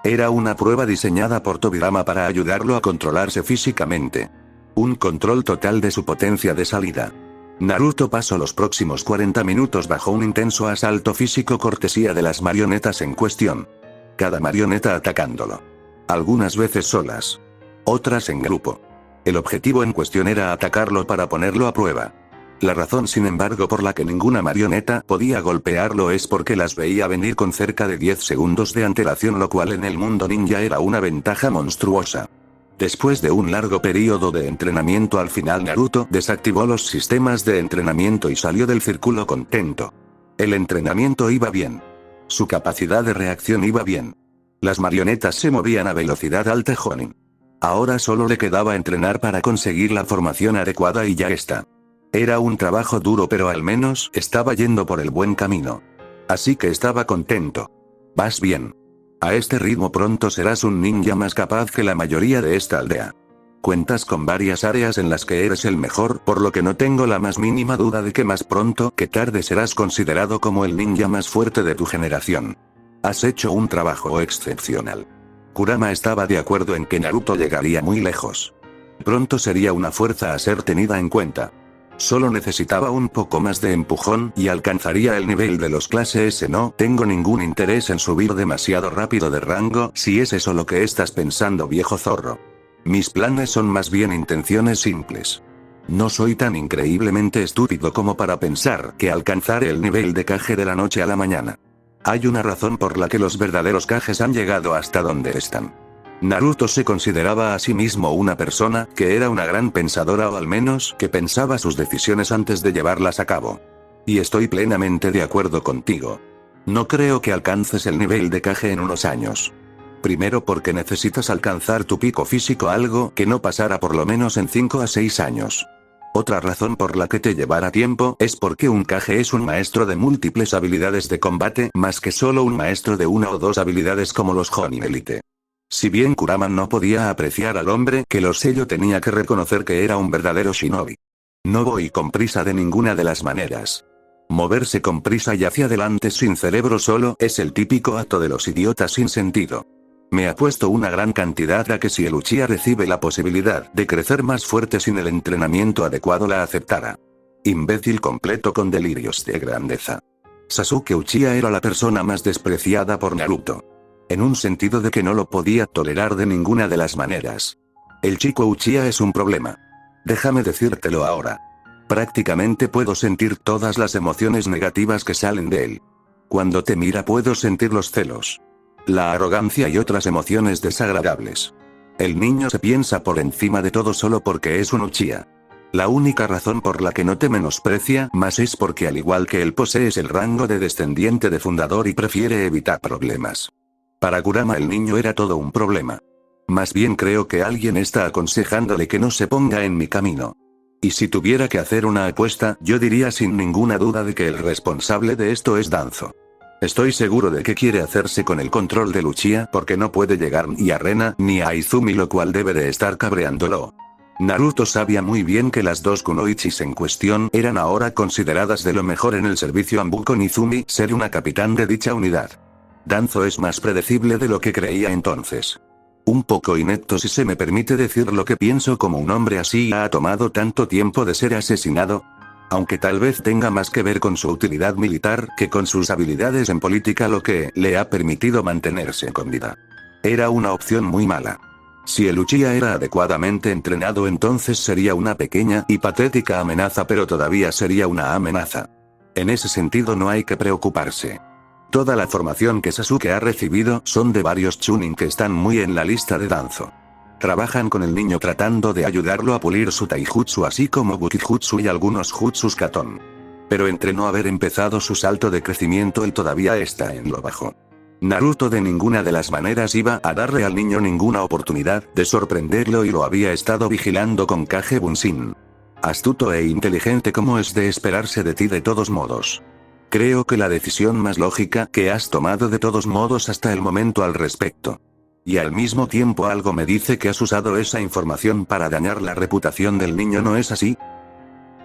Era una prueba diseñada por Tobirama para ayudarlo a controlarse físicamente. Un control total de su potencia de salida. Naruto pasó los próximos 40 minutos bajo un intenso asalto físico cortesía de las marionetas en cuestión. Cada marioneta atacándolo. Algunas veces solas. Otras en grupo. El objetivo en cuestión era atacarlo para ponerlo a prueba. La razón sin embargo por la que ninguna marioneta podía golpearlo es porque las veía venir con cerca de 10 segundos de antelación lo cual en el mundo ninja era una ventaja monstruosa. Después de un largo periodo de entrenamiento al final Naruto desactivó los sistemas de entrenamiento y salió del círculo contento. El entrenamiento iba bien. Su capacidad de reacción iba bien. Las marionetas se movían a velocidad alta Jonin. Ahora solo le quedaba entrenar para conseguir la formación adecuada y ya está. Era un trabajo duro pero al menos estaba yendo por el buen camino. Así que estaba contento. Vas bien. A este ritmo pronto serás un ninja más capaz que la mayoría de esta aldea. Cuentas con varias áreas en las que eres el mejor, por lo que no tengo la más mínima duda de que más pronto que tarde serás considerado como el ninja más fuerte de tu generación. Has hecho un trabajo excepcional. Kurama estaba de acuerdo en que Naruto llegaría muy lejos. Pronto sería una fuerza a ser tenida en cuenta. Solo necesitaba un poco más de empujón y alcanzaría el nivel de los clase S. No tengo ningún interés en subir demasiado rápido de rango, si es eso lo que estás pensando viejo zorro. Mis planes son más bien intenciones simples. No soy tan increíblemente estúpido como para pensar que alcanzaré el nivel de Kage de la noche a la mañana. Hay una razón por la que los verdaderos Kages han llegado hasta donde están. Naruto se consideraba a sí mismo una persona que era una gran pensadora o al menos que pensaba sus decisiones antes de llevarlas a cabo. Y estoy plenamente de acuerdo contigo. No creo que alcances el nivel de Kage en unos años. Primero porque necesitas alcanzar tu pico físico algo que no pasara por lo menos en 5 a 6 años. Otra razón por la que te llevará tiempo es porque un Kage es un maestro de múltiples habilidades de combate más que solo un maestro de una o dos habilidades como los Jonin Elite. Si bien Kurama no podía apreciar al hombre que lo selló tenía que reconocer que era un verdadero shinobi. No voy con prisa de ninguna de las maneras. Moverse con prisa y hacia adelante sin cerebro solo es el típico acto de los idiotas sin sentido. Me apuesto una gran cantidad a que si el Uchiha recibe la posibilidad de crecer más fuerte sin el entrenamiento adecuado la aceptará. Imbécil completo con delirios de grandeza. Sasuke Uchiha era la persona más despreciada por Naruto. En un sentido de que no lo podía tolerar de ninguna de las maneras. El chico Uchiha es un problema. Déjame decírtelo ahora. Prácticamente puedo sentir todas las emociones negativas que salen de él. Cuando te mira puedo sentir los celos, la arrogancia y otras emociones desagradables. El niño se piensa por encima de todo solo porque es un Uchiha. La única razón por la que no te menosprecia más es porque al igual que él posees el rango de descendiente de fundador y prefiere evitar problemas. Para Kurama el niño era todo un problema. Más bien creo que alguien está aconsejándole que no se ponga en mi camino. Y si tuviera que hacer una apuesta, yo diría sin ninguna duda de que el responsable de esto es Danzo. Estoy seguro de que quiere hacerse con el control de Uchiha porque no puede llegar ni a Rena ni a Izumi lo cual debe de estar cabreándolo. Naruto sabía muy bien que las dos kunoichis en cuestión eran ahora consideradas de lo mejor en el servicio Anbu, con Izumi ser una capitán de dicha unidad. Danzo es más predecible de lo que creía entonces. Un poco inepto, si se me permite decir lo que pienso, como un hombre así ha tomado tanto tiempo de ser asesinado. Aunque tal vez tenga más que ver con su utilidad militar que con sus habilidades en política, lo que le ha permitido mantenerse con vida. Era una opción muy mala. Si el Uchiha era adecuadamente entrenado, entonces sería una pequeña y patética amenaza, pero todavía sería una amenaza. En ese sentido no hay que preocuparse. Toda la formación que Sasuke ha recibido son de varios Chunin que están muy en la lista de Danzo. Trabajan con el niño tratando de ayudarlo a pulir su taijutsu, así como bukijutsu y algunos jutsus katon. Pero entre no haber empezado su salto de crecimiento, él todavía está en lo bajo. Naruto de ninguna de las maneras iba a darle al niño ninguna oportunidad de sorprenderlo, y lo había estado vigilando con Kage Bunshin. Astuto e inteligente como es de esperarse de ti de todos modos. Creo que la decisión más lógica que has tomado de todos modos hasta el momento al respecto. Y al mismo tiempo algo me dice que has usado esa información para dañar la reputación del niño, ¿no es así?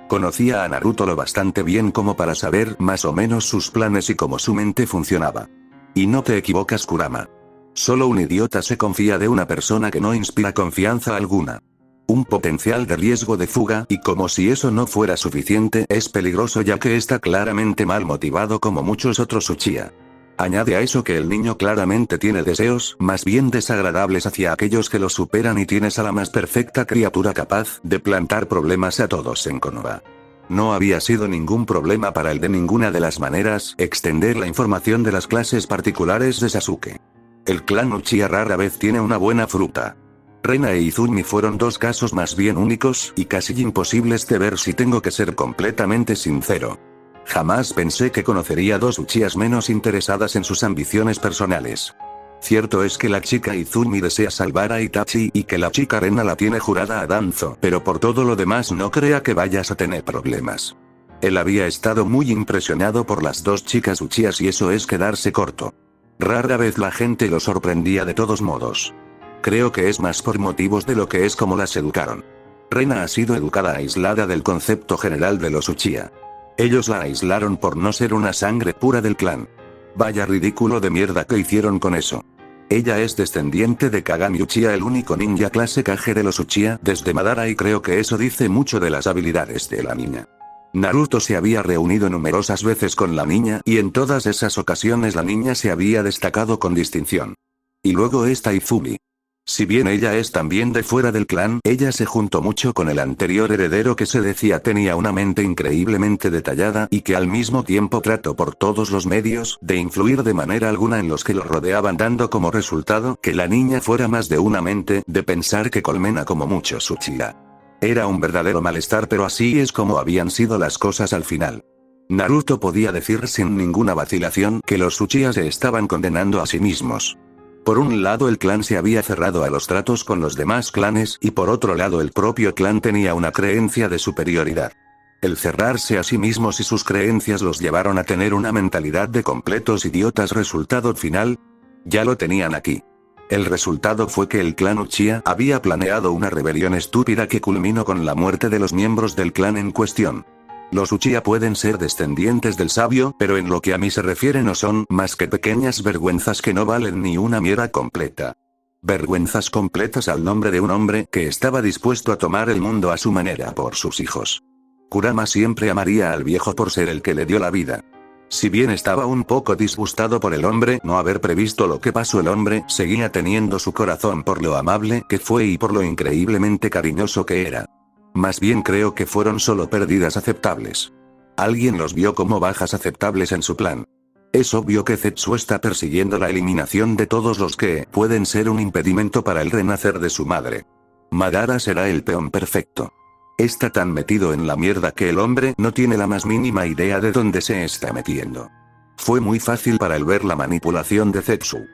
Conocía a Naruto lo bastante bien como para saber más o menos sus planes y cómo su mente funcionaba. Y no te equivocas, Kurama. Solo un idiota se confía de una persona que no inspira confianza alguna. Un potencial de riesgo de fuga, y como si eso no fuera suficiente, es peligroso ya que está claramente mal motivado como muchos otros Uchiha. Añade a eso que el niño claramente tiene deseos más bien desagradables hacia aquellos que lo superan, y tienes a la más perfecta criatura capaz de plantar problemas a todos en Konoha. No había sido ningún problema para él de ninguna de las maneras extender la información de las clases particulares de Sasuke. El clan Uchiha rara vez tiene una buena fruta. Reina e Izumi fueron dos casos más bien únicos y casi imposibles de ver, si tengo que ser completamente sincero. Jamás pensé que conocería dos Uchihas menos interesadas en sus ambiciones personales. Cierto es que la chica Izumi desea salvar a Itachi y que la chica Rena la tiene jurada a Danzo, pero por todo lo demás no crea que vayas a tener problemas. Él había estado muy impresionado por las dos chicas Uchihas, y eso es quedarse corto. Rara vez la gente lo sorprendía de todos modos. Creo que es más por motivos de lo que es como las educaron. Rena ha sido educada aislada del concepto general de los Uchiha. Ellos la aislaron por no ser una sangre pura del clan. Vaya ridículo de mierda que hicieron con eso. Ella es descendiente de Kagami Uchiha, el único ninja clase Kage de los Uchiha desde Madara, y creo que eso dice mucho de las habilidades de la niña. Naruto se había reunido numerosas veces con la niña, y en todas esas ocasiones la niña se había destacado con distinción. Y luego esta Izumi. Si bien ella es también de fuera del clan, ella se juntó mucho con el anterior heredero que se decía tenía una mente increíblemente detallada y que al mismo tiempo trató por todos los medios de influir de manera alguna en los que lo rodeaban, dando como resultado que la niña fuera más de una mente de pensar que colmena como muchos Uchiha. Era un verdadero malestar, pero así es como habían sido las cosas al final. Naruto podía decir sin ninguna vacilación que los Uchiha se estaban condenando a sí mismos. Por un lado, el clan se había cerrado a los tratos con los demás clanes, y por otro lado el propio clan tenía una creencia de superioridad. El cerrarse a sí mismos y sus creencias los llevaron a tener una mentalidad de completos idiotas. Resultado final, ya lo tenían aquí. El resultado fue que el clan Uchiha había planeado una rebelión estúpida que culminó con la muerte de los miembros del clan en cuestión. Los Uchiha pueden ser descendientes del sabio, pero en lo que a mí se refiere no son más que pequeñas vergüenzas que no valen ni una mierda completa. Vergüenzas completas al nombre de un hombre que estaba dispuesto a tomar el mundo a su manera por sus hijos. Kurama siempre amaría al viejo por ser el que le dio la vida. Si bien estaba un poco disgustado por el hombre no haber previsto lo que pasó, el hombre seguía teniendo su corazón por lo amable que fue y por lo increíblemente cariñoso que era. Más bien creo que fueron solo pérdidas aceptables. Alguien los vio como bajas aceptables en su plan. Es obvio que Zetsu está persiguiendo la eliminación de todos los que pueden ser un impedimento para el renacer de su madre. Madara será el peón perfecto. Está tan metido en la mierda que el hombre no tiene la más mínima idea de dónde se está metiendo. Fue muy fácil para él ver la manipulación de Zetsu.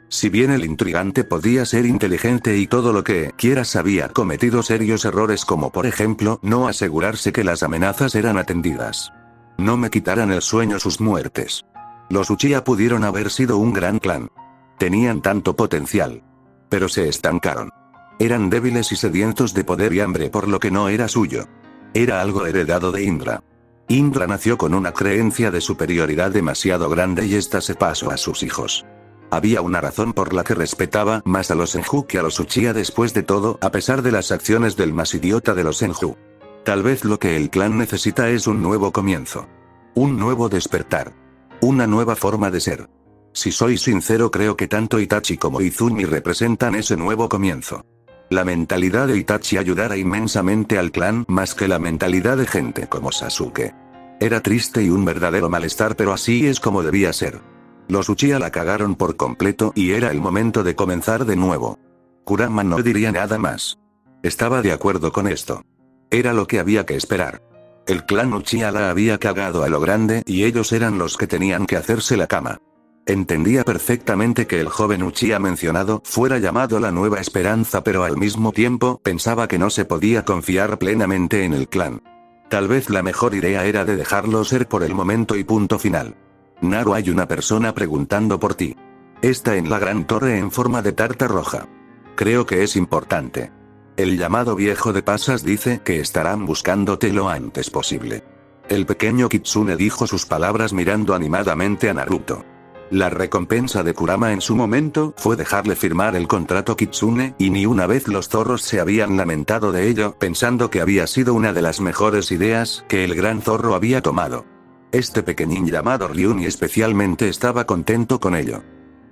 Si bien el intrigante podía ser inteligente y todo lo que quieras, había cometido serios errores, como por ejemplo no asegurarse que las amenazas eran atendidas. No me quitaran el sueño sus muertes. Los Uchiha pudieron haber sido un gran clan. Tenían tanto potencial. Pero se estancaron. Eran débiles y sedientos de poder y hambre por lo que no era suyo. Era algo heredado de Indra. Indra nació con una creencia de superioridad demasiado grande y esta se pasó a sus hijos. Había una razón por la que respetaba más a los Senju que a los Uchiha después de todo, a pesar de las acciones del más idiota de los Senju. Tal vez lo que el clan necesita es un nuevo comienzo. Un nuevo despertar. Una nueva forma de ser. Si soy sincero, creo que tanto Itachi como Izumi representan ese nuevo comienzo. La mentalidad de Itachi ayudara inmensamente al clan más que la mentalidad de gente como Sasuke. Era triste y un verdadero malestar, pero así es como debía ser. Los Uchiha la cagaron por completo y era el momento de comenzar de nuevo. Kurama no diría nada más. Estaba de acuerdo con esto. Era lo que había que esperar. El clan Uchiha la había cagado a lo grande y ellos eran los que tenían que hacerse la cama. Entendía perfectamente que el joven Uchiha mencionado fuera llamado la Nueva Esperanza, pero al mismo tiempo pensaba que no se podía confiar plenamente en el clan. Tal vez la mejor idea era de dejarlo ser por el momento y punto final. Naru, hay una persona preguntando por ti. Está en la gran torre en forma de tarta roja. Creo que es importante. El llamado viejo de pasas dice que estarán buscándote lo antes posible. El pequeño Kitsune dijo sus palabras mirando animadamente a Naruto. La recompensa de Kurama en su momento fue dejarle firmar el contrato Kitsune, y ni una vez los zorros se habían lamentado de ello, pensando que había sido una de las mejores ideas que el gran zorro había tomado. Este pequeñín llamado Ryuni especialmente estaba contento con ello.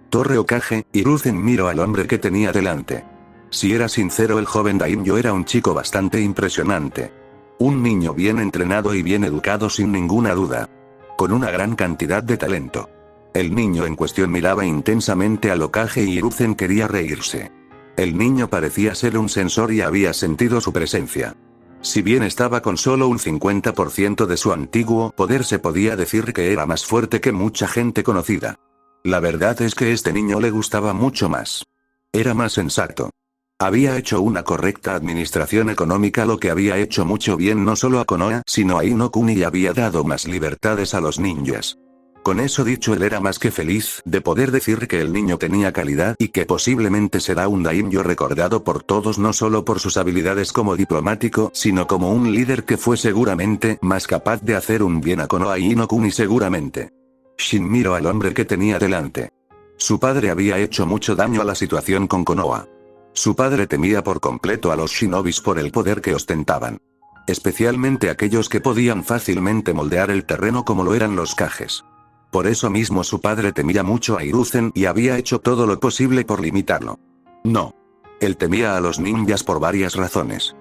Torre Hokage, Hiruzen miró al hombre que tenía delante. Si era sincero, el joven Daimyo era un chico bastante impresionante. Un niño bien entrenado y bien educado sin ninguna duda. Con una gran cantidad de talento. El niño en cuestión miraba intensamente al Hokage y Hiruzen quería reírse. El niño parecía ser un sensor y había sentido su presencia. Si bien estaba con solo un 50% de su antiguo poder, se podía decir que era más fuerte que mucha gente conocida. La verdad es que este niño le gustaba mucho más. Era más sensato. Había hecho una correcta administración económica, lo que había hecho mucho bien no solo a Konoha, sino a Inokuni, y había dado más libertades a los ninjas. Con eso dicho, él era más que feliz de poder decir que el niño tenía calidad y que posiblemente será un daimyo recordado por todos, no solo por sus habilidades como diplomático, sino como un líder que fue seguramente más capaz de hacer un bien a Konoha y Inokuni seguramente. Shin miró al hombre que tenía delante. Su padre había hecho mucho daño a la situación con Konoha. Su padre temía por completo a los shinobis por el poder que ostentaban. Especialmente aquellos que podían fácilmente moldear el terreno como lo eran los Kages. Por eso mismo su padre temía mucho a Hiruzen y había hecho todo lo posible por limitarlo. No. Él temía a los ninjas por varias razones.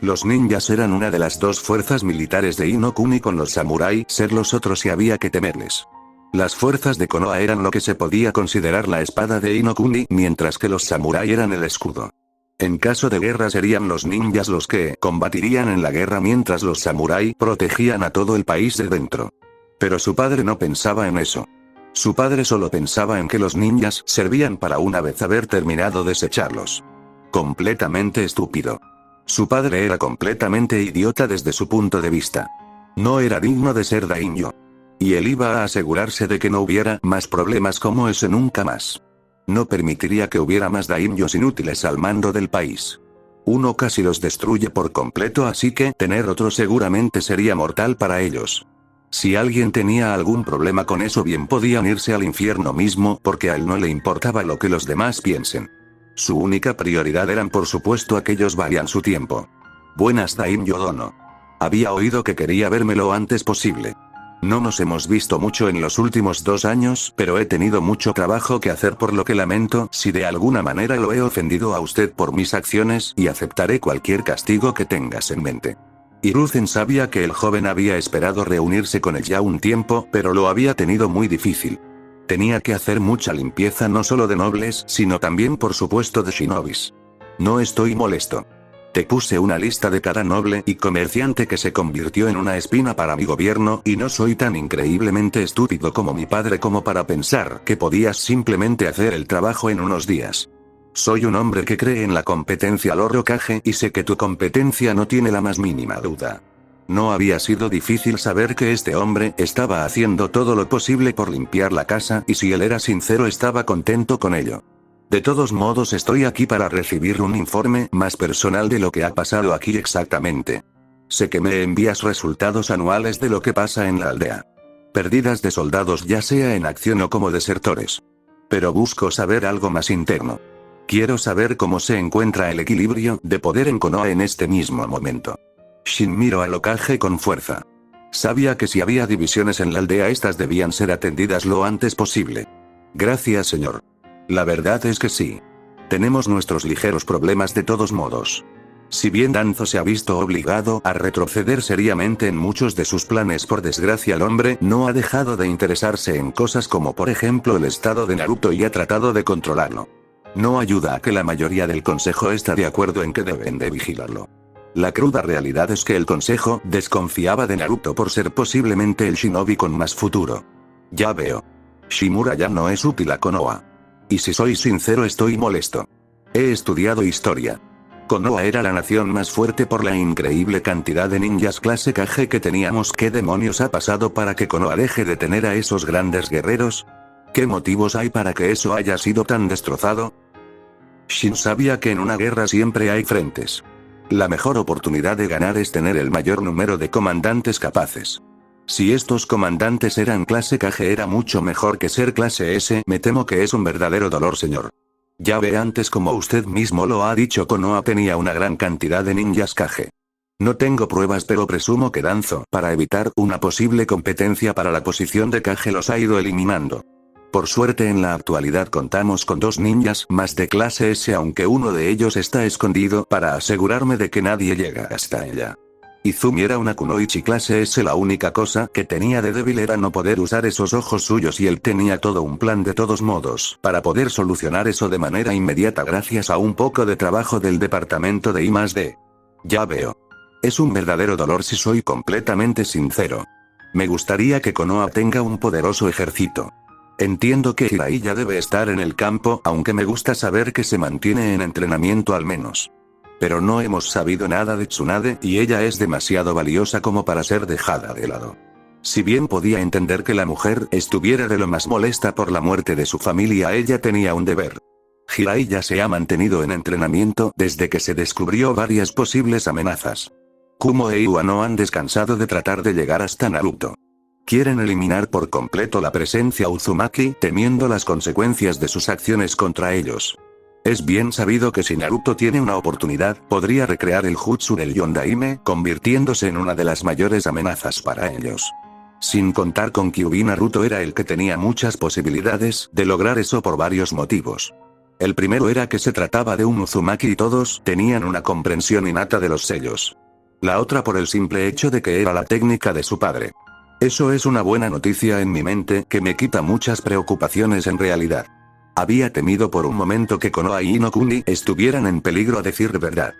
Los ninjas eran una de las dos fuerzas militares de Inokuni, con los samurái ser los otros, y había que temerles. Las fuerzas de Konoha eran lo que se podía considerar la espada de Inokuni, mientras que los samurái eran el escudo. En caso de guerra serían los ninjas los que combatirían en la guerra, mientras los samurái protegían a todo el país de dentro. Pero su padre no pensaba en eso. Su padre solo pensaba en que los ninjas servían para una vez haber terminado desecharlos. Completamente estúpido. Su padre era completamente idiota desde su punto de vista. No era digno de ser daimyo. Y él iba a asegurarse de que no hubiera más problemas como ese nunca más. No permitiría que hubiera más daimyos inútiles al mando del país. Uno casi los destruye por completo, así que tener otro seguramente sería mortal para ellos. Si alguien tenía algún problema con eso, bien podían irse al infierno mismo, porque a él no le importaba lo que los demás piensen. Su única prioridad eran por supuesto aquellos valían su tiempo. Buenas, Daimyo Dono. Había oído que quería verme lo antes posible. No nos hemos visto mucho en los últimos 2 años, pero he tenido mucho trabajo que hacer, por lo que lamento si de alguna manera lo he ofendido a usted por mis acciones, y aceptaré cualquier castigo que tengas en mente. Hiruzen sabía que el joven había esperado reunirse con él ya un tiempo, pero lo había tenido muy difícil. Tenía que hacer mucha limpieza, no solo de nobles, sino también por supuesto de shinobis. No estoy molesto. Te puse una lista de cada noble y comerciante que se convirtió en una espina para mi gobierno, y no soy tan increíblemente estúpido como mi padre como para pensar que podías simplemente hacer el trabajo en unos días. Soy un hombre que cree en la competencia Lord Hokage, y sé que tu competencia no tiene la más mínima duda. No había sido difícil saber que este hombre estaba haciendo todo lo posible por limpiar la casa, y si él era sincero estaba contento con ello. De todos modos estoy aquí para recibir un informe más personal de lo que ha pasado aquí exactamente. Sé que me envías resultados anuales de lo que pasa en la aldea. Pérdidas de soldados ya sea en acción o como desertores. Pero busco saber algo más interno. Quiero saber cómo se encuentra el equilibrio de poder en Konoha en este mismo momento. Shin miró al Hokage con fuerza. Sabía que si había divisiones en la aldea estas debían ser atendidas lo antes posible. Gracias, señor. La verdad es que sí. Tenemos nuestros ligeros problemas de todos modos. Si bien Danzo se ha visto obligado a retroceder seriamente en muchos de sus planes, por desgracia el hombre no ha dejado de interesarse en cosas como por ejemplo el estado de Naruto y ha tratado de controlarlo. No ayuda a que la mayoría del consejo está de acuerdo en que deben de vigilarlo. La cruda realidad es que el consejo desconfiaba de Naruto por ser posiblemente el shinobi con más futuro. Ya veo. Shimura ya no es útil a Konoha. Y si soy sincero estoy molesto. He estudiado historia. Konoha era la nación más fuerte por la increíble cantidad de ninjas clase Kage que teníamos. ¿Qué demonios ha pasado para que Konoha deje de tener a esos grandes guerreros? ¿Qué motivos hay para que eso haya sido tan destrozado? Shin sabía que en una guerra siempre hay frentes. La mejor oportunidad de ganar es tener el mayor número de comandantes capaces. Si estos comandantes eran clase Kage era mucho mejor que ser clase S. Me temo que es un verdadero dolor, señor. Ya ve, antes como usted mismo lo ha dicho, Konoha tenía una gran cantidad de ninjas Kage. No tengo pruebas pero presumo que Danzo, para evitar una posible competencia para la posición de Kage, los ha ido eliminando. Por suerte en la actualidad contamos con 2 ninjas más de clase S, aunque uno de ellos está escondido para asegurarme de que nadie llega hasta ella. Izumi era una kunoichi clase S. La única cosa que tenía de débil era no poder usar esos ojos suyos y él tenía todo un plan de todos modos para poder solucionar eso de manera inmediata gracias a un poco de trabajo del departamento de I+D. Ya veo. Es un verdadero dolor si soy completamente sincero. Me gustaría que Konoha tenga un poderoso ejército. Entiendo que Jiraiya debe estar en el campo, aunque me gusta saber que se mantiene en entrenamiento al menos. Pero no hemos sabido nada de Tsunade y ella es demasiado valiosa como para ser dejada de lado. Si bien podía entender que la mujer estuviera de lo más molesta por la muerte de su familia, ella tenía un deber. Jiraiya se ha mantenido en entrenamiento desde que se descubrió varias posibles amenazas. Kumo e Iwa no han descansado de tratar de llegar hasta Naruto. Quieren eliminar por completo la presencia Uzumaki, temiendo las consecuencias de sus acciones contra ellos. Es bien sabido que si Naruto tiene una oportunidad, podría recrear el jutsu del Yondaime, convirtiéndose en una de las mayores amenazas para ellos. Sin contar con Kyuubi, Naruto era el que tenía muchas posibilidades de lograr eso por varios motivos. El primero era que se trataba de un Uzumaki y todos tenían una comprensión innata de los sellos. La otra por el simple hecho de que era la técnica de su padre. Eso es una buena noticia en mi mente que me quita muchas preocupaciones en realidad. Había temido por un momento que Konoha y Inokuni estuvieran en peligro, a decir verdad.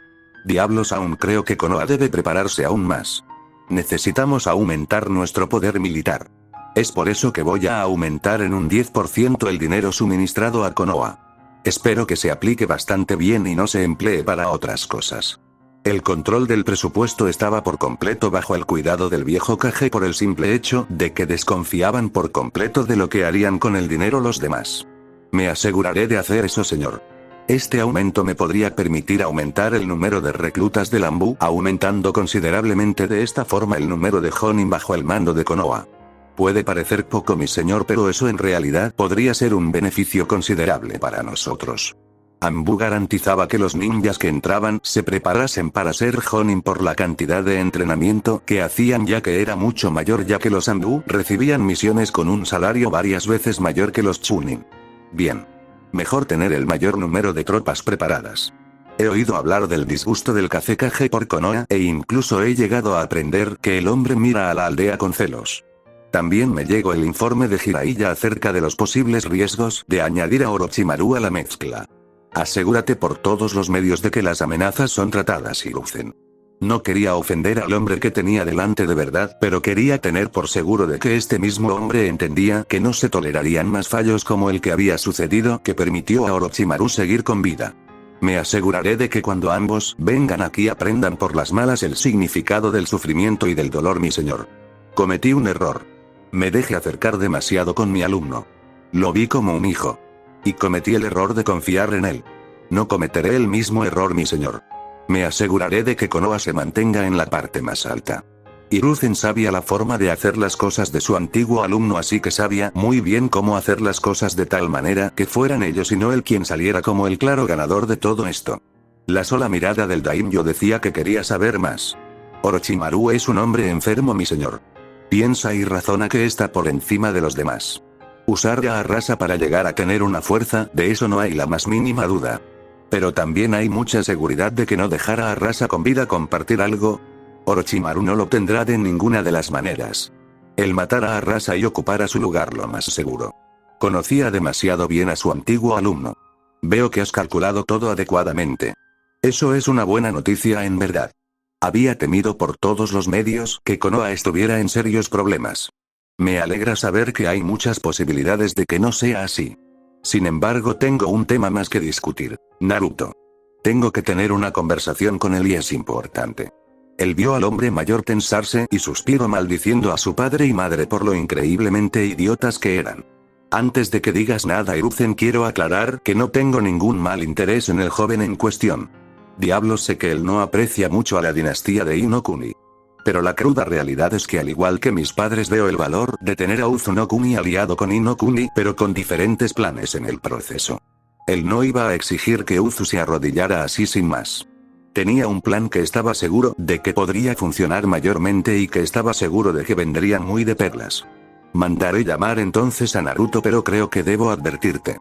Diablos, aún creo que Konoha debe prepararse aún más. Necesitamos aumentar nuestro poder militar. Es por eso que voy a aumentar en un 10% el dinero suministrado a Konoha. Espero que se aplique bastante bien y no se emplee para otras cosas. El control del presupuesto estaba por completo bajo el cuidado del viejo Kage por el simple hecho de que desconfiaban por completo de lo que harían con el dinero los demás. Me aseguraré de hacer eso, señor. Este aumento me podría permitir aumentar el número de reclutas del Anbu, aumentando considerablemente de esta forma el número de Jonin bajo el mando de Konoha. Puede parecer poco, mi señor, pero eso en realidad podría ser un beneficio considerable para nosotros. Anbu garantizaba que los ninjas que entraban se preparasen para ser Jonin por la cantidad de entrenamiento que hacían, ya que era mucho mayor, ya que los Anbu recibían misiones con un salario varias veces mayor que los Chunin. Bien. Mejor tener el mayor número de tropas preparadas. He oído hablar del disgusto del Kazekage por Konoha, e incluso he llegado a aprender que el hombre mira a la aldea con celos. También me llegó el informe de Jiraiya acerca de los posibles riesgos de añadir a Orochimaru a la mezcla. Asegúrate por todos los medios de que las amenazas son tratadas y lucen. No quería ofender al hombre que tenía delante de verdad, pero quería tener por seguro de que este mismo hombre entendía que no se tolerarían más fallos como el que había sucedido, que permitió a Orochimaru seguir con vida. Me aseguraré de que cuando ambos vengan aquí aprendan por las malas el significado del sufrimiento y del dolor, mi señor. Cometí un error. Me dejé acercar demasiado con mi alumno. Lo vi como un hijo. Y cometí el error de confiar en él. No cometeré el mismo error, mi señor. Me aseguraré de que Konoha se mantenga en la parte más alta. Hiruzen sabía la forma de hacer las cosas de su antiguo alumno, así que sabía muy bien cómo hacer las cosas de tal manera que fueran ellos y no él quien saliera como el claro ganador de todo esto. La sola mirada del daimyo decía que quería saber más. Orochimaru es un hombre enfermo, mi señor. Piensa y razona que está por encima de los demás. Usar a Arrasa para llegar a tener una fuerza, de eso no hay la más mínima duda. Pero también hay mucha seguridad de que no dejara a Arrasa con vida compartir algo. Orochimaru no lo tendrá de ninguna de las maneras. El matar a Arrasa y ocupar a su lugar lo más seguro. Conocía demasiado bien a su antiguo alumno. Veo que has calculado todo adecuadamente. Eso es una buena noticia en verdad. Había temido por todos los medios que Konoha estuviera en serios problemas. Me alegra saber que hay muchas posibilidades de que no sea así. Sin embargo, tengo un tema más que discutir, Naruto. Tengo que tener una conversación con él y es importante. Él vio al hombre mayor tensarse y suspiró maldiciendo a su padre y madre por lo increíblemente idiotas que eran. Antes de que digas nada, Hiruzen, quiero aclarar que no tengo ningún mal interés en el joven en cuestión. Diablos, sé que él no aprecia mucho a la dinastía de Inokuni. Pero la cruda realidad es que al igual que mis padres veo el valor de tener a Uzunokuni aliado con Inokuni, pero con diferentes planes en el proceso. Él no iba a exigir que Uzu se arrodillara así sin más. Tenía un plan que estaba seguro de que podría funcionar mayormente y que estaba seguro de que vendrían muy de perlas. Mandaré llamar entonces a Naruto, pero creo que debo advertirte.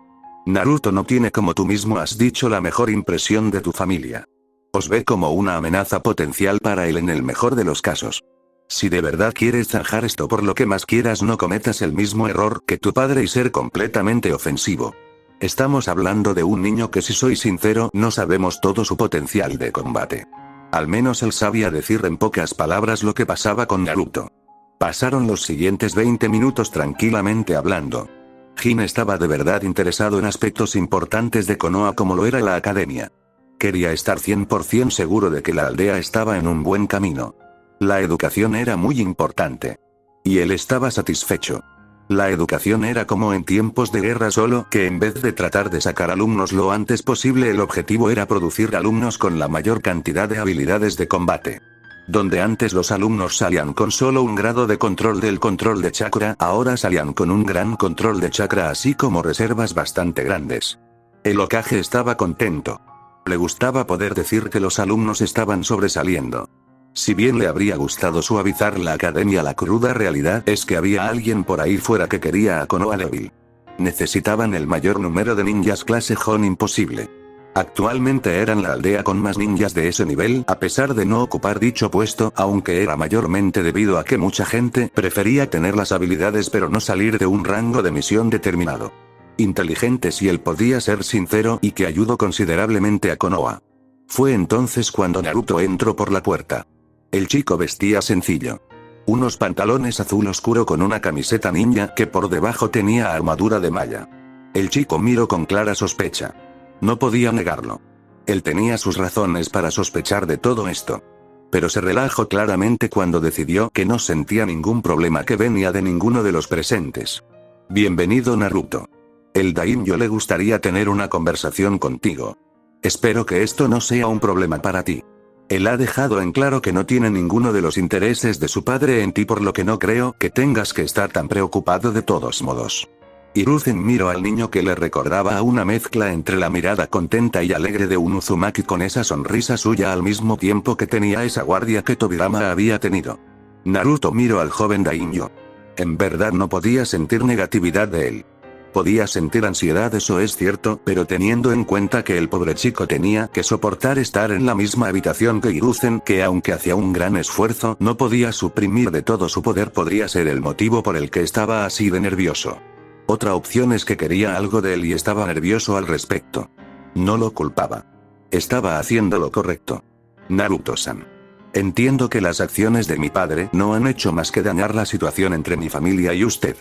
Naruto no tiene, como tú mismo has dicho, la mejor impresión de tu familia. Os ve como una amenaza potencial para él en el mejor de los casos. Si de verdad quieres zanjar esto por lo que más quieras, no cometas el mismo error que tu padre y ser completamente ofensivo. Estamos hablando de un niño que, si soy sincero, no sabemos todo su potencial de combate. Al menos él sabía decir en pocas palabras lo que pasaba con Naruto. Pasaron los siguientes 20 minutos tranquilamente hablando. Jin estaba de verdad interesado en aspectos importantes de Konoha como lo era la academia. Quería estar 100% seguro de que la aldea estaba en un buen camino. La educación era muy importante. Y él estaba satisfecho. La educación era como en tiempos de guerra, solo que en vez de tratar de sacar alumnos lo antes posible, el objetivo era producir alumnos con la mayor cantidad de habilidades de combate. Donde antes los alumnos salían con solo un grado de control del control de chakra, ahora salían con un gran control de chakra, así como reservas bastante grandes. El Hokage estaba contento. Le gustaba poder decir que los alumnos estaban sobresaliendo. Si bien le habría gustado suavizar la academia, la cruda realidad es que había alguien por ahí fuera que quería a Konoha débil. Necesitaban el mayor número de ninjas clase Jonin posible. Actualmente eran la aldea con más ninjas de ese nivel, a pesar de no ocupar dicho puesto, aunque era mayormente debido a que mucha gente prefería tener las habilidades pero no salir de un rango de misión determinado. Inteligente si él podía ser sincero, y que ayudó considerablemente a Konoha. Fue entonces cuando Naruto entró por la puerta. El chico vestía sencillo. Unos pantalones azul oscuro con una camiseta ninja que por debajo tenía armadura de malla. El chico miró con clara sospecha. No podía negarlo. Él tenía sus razones para sospechar de todo esto. Pero se relajó claramente cuando decidió que no sentía ningún problema que venía de ninguno de los presentes. Bienvenido, Naruto. El daimyo le gustaría tener una conversación contigo. Espero que esto no sea un problema para ti. Él ha dejado en claro que no tiene ninguno de los intereses de su padre en ti, por lo que no creo que tengas que estar tan preocupado de todos modos. Hiruzen miró al niño, que le recordaba a una mezcla entre la mirada contenta y alegre de un Uzumaki con esa sonrisa suya, al mismo tiempo que tenía esa guardia que Tobirama había tenido. Naruto miró al joven daimyo. En verdad no podía sentir negatividad de él. Podía sentir ansiedad, eso es cierto, pero teniendo en cuenta que el pobre chico tenía que soportar estar en la misma habitación que Hiruzen, que aunque hacía un gran esfuerzo no podía suprimir de todo su poder, podría ser el motivo por el que estaba así de nervioso. Otra opción es que quería algo de él y estaba nervioso al respecto. No lo culpaba. Estaba haciendo lo correcto. Naruto-san. Entiendo que las acciones de mi padre no han hecho más que dañar la situación entre mi familia y usted.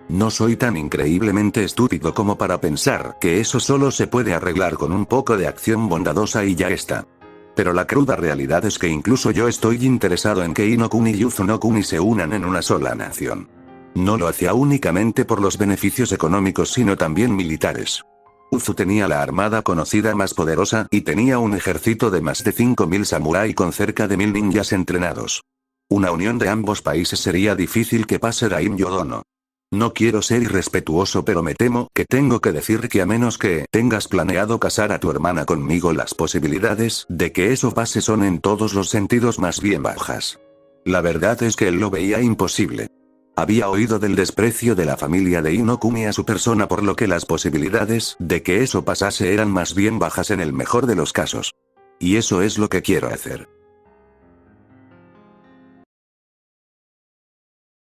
No soy tan increíblemente estúpido como para pensar que eso solo se puede arreglar con un poco de acción bondadosa y ya está. Pero la cruda realidad es que incluso yo estoy interesado en que Inokuni y Uzunokuni se unan en una sola nación. No lo hacía únicamente por los beneficios económicos, sino también militares. Uzu tenía la armada conocida más poderosa y tenía un ejército de más de 5000 samurái con cerca de 1000 ninjas entrenados. Una unión de ambos países sería difícil que pase Daim Yodono. No quiero ser irrespetuoso, pero me temo que tengo que decir que a menos que tengas planeado casar a tu hermana conmigo, las posibilidades de que eso pase son en todos los sentidos más bien bajas. La verdad es que él lo veía imposible. Había oído del desprecio de la familia de Inokuni a su persona, por lo que las posibilidades de que eso pasase eran más bien bajas en el mejor de los casos. Y eso es lo que quiero hacer.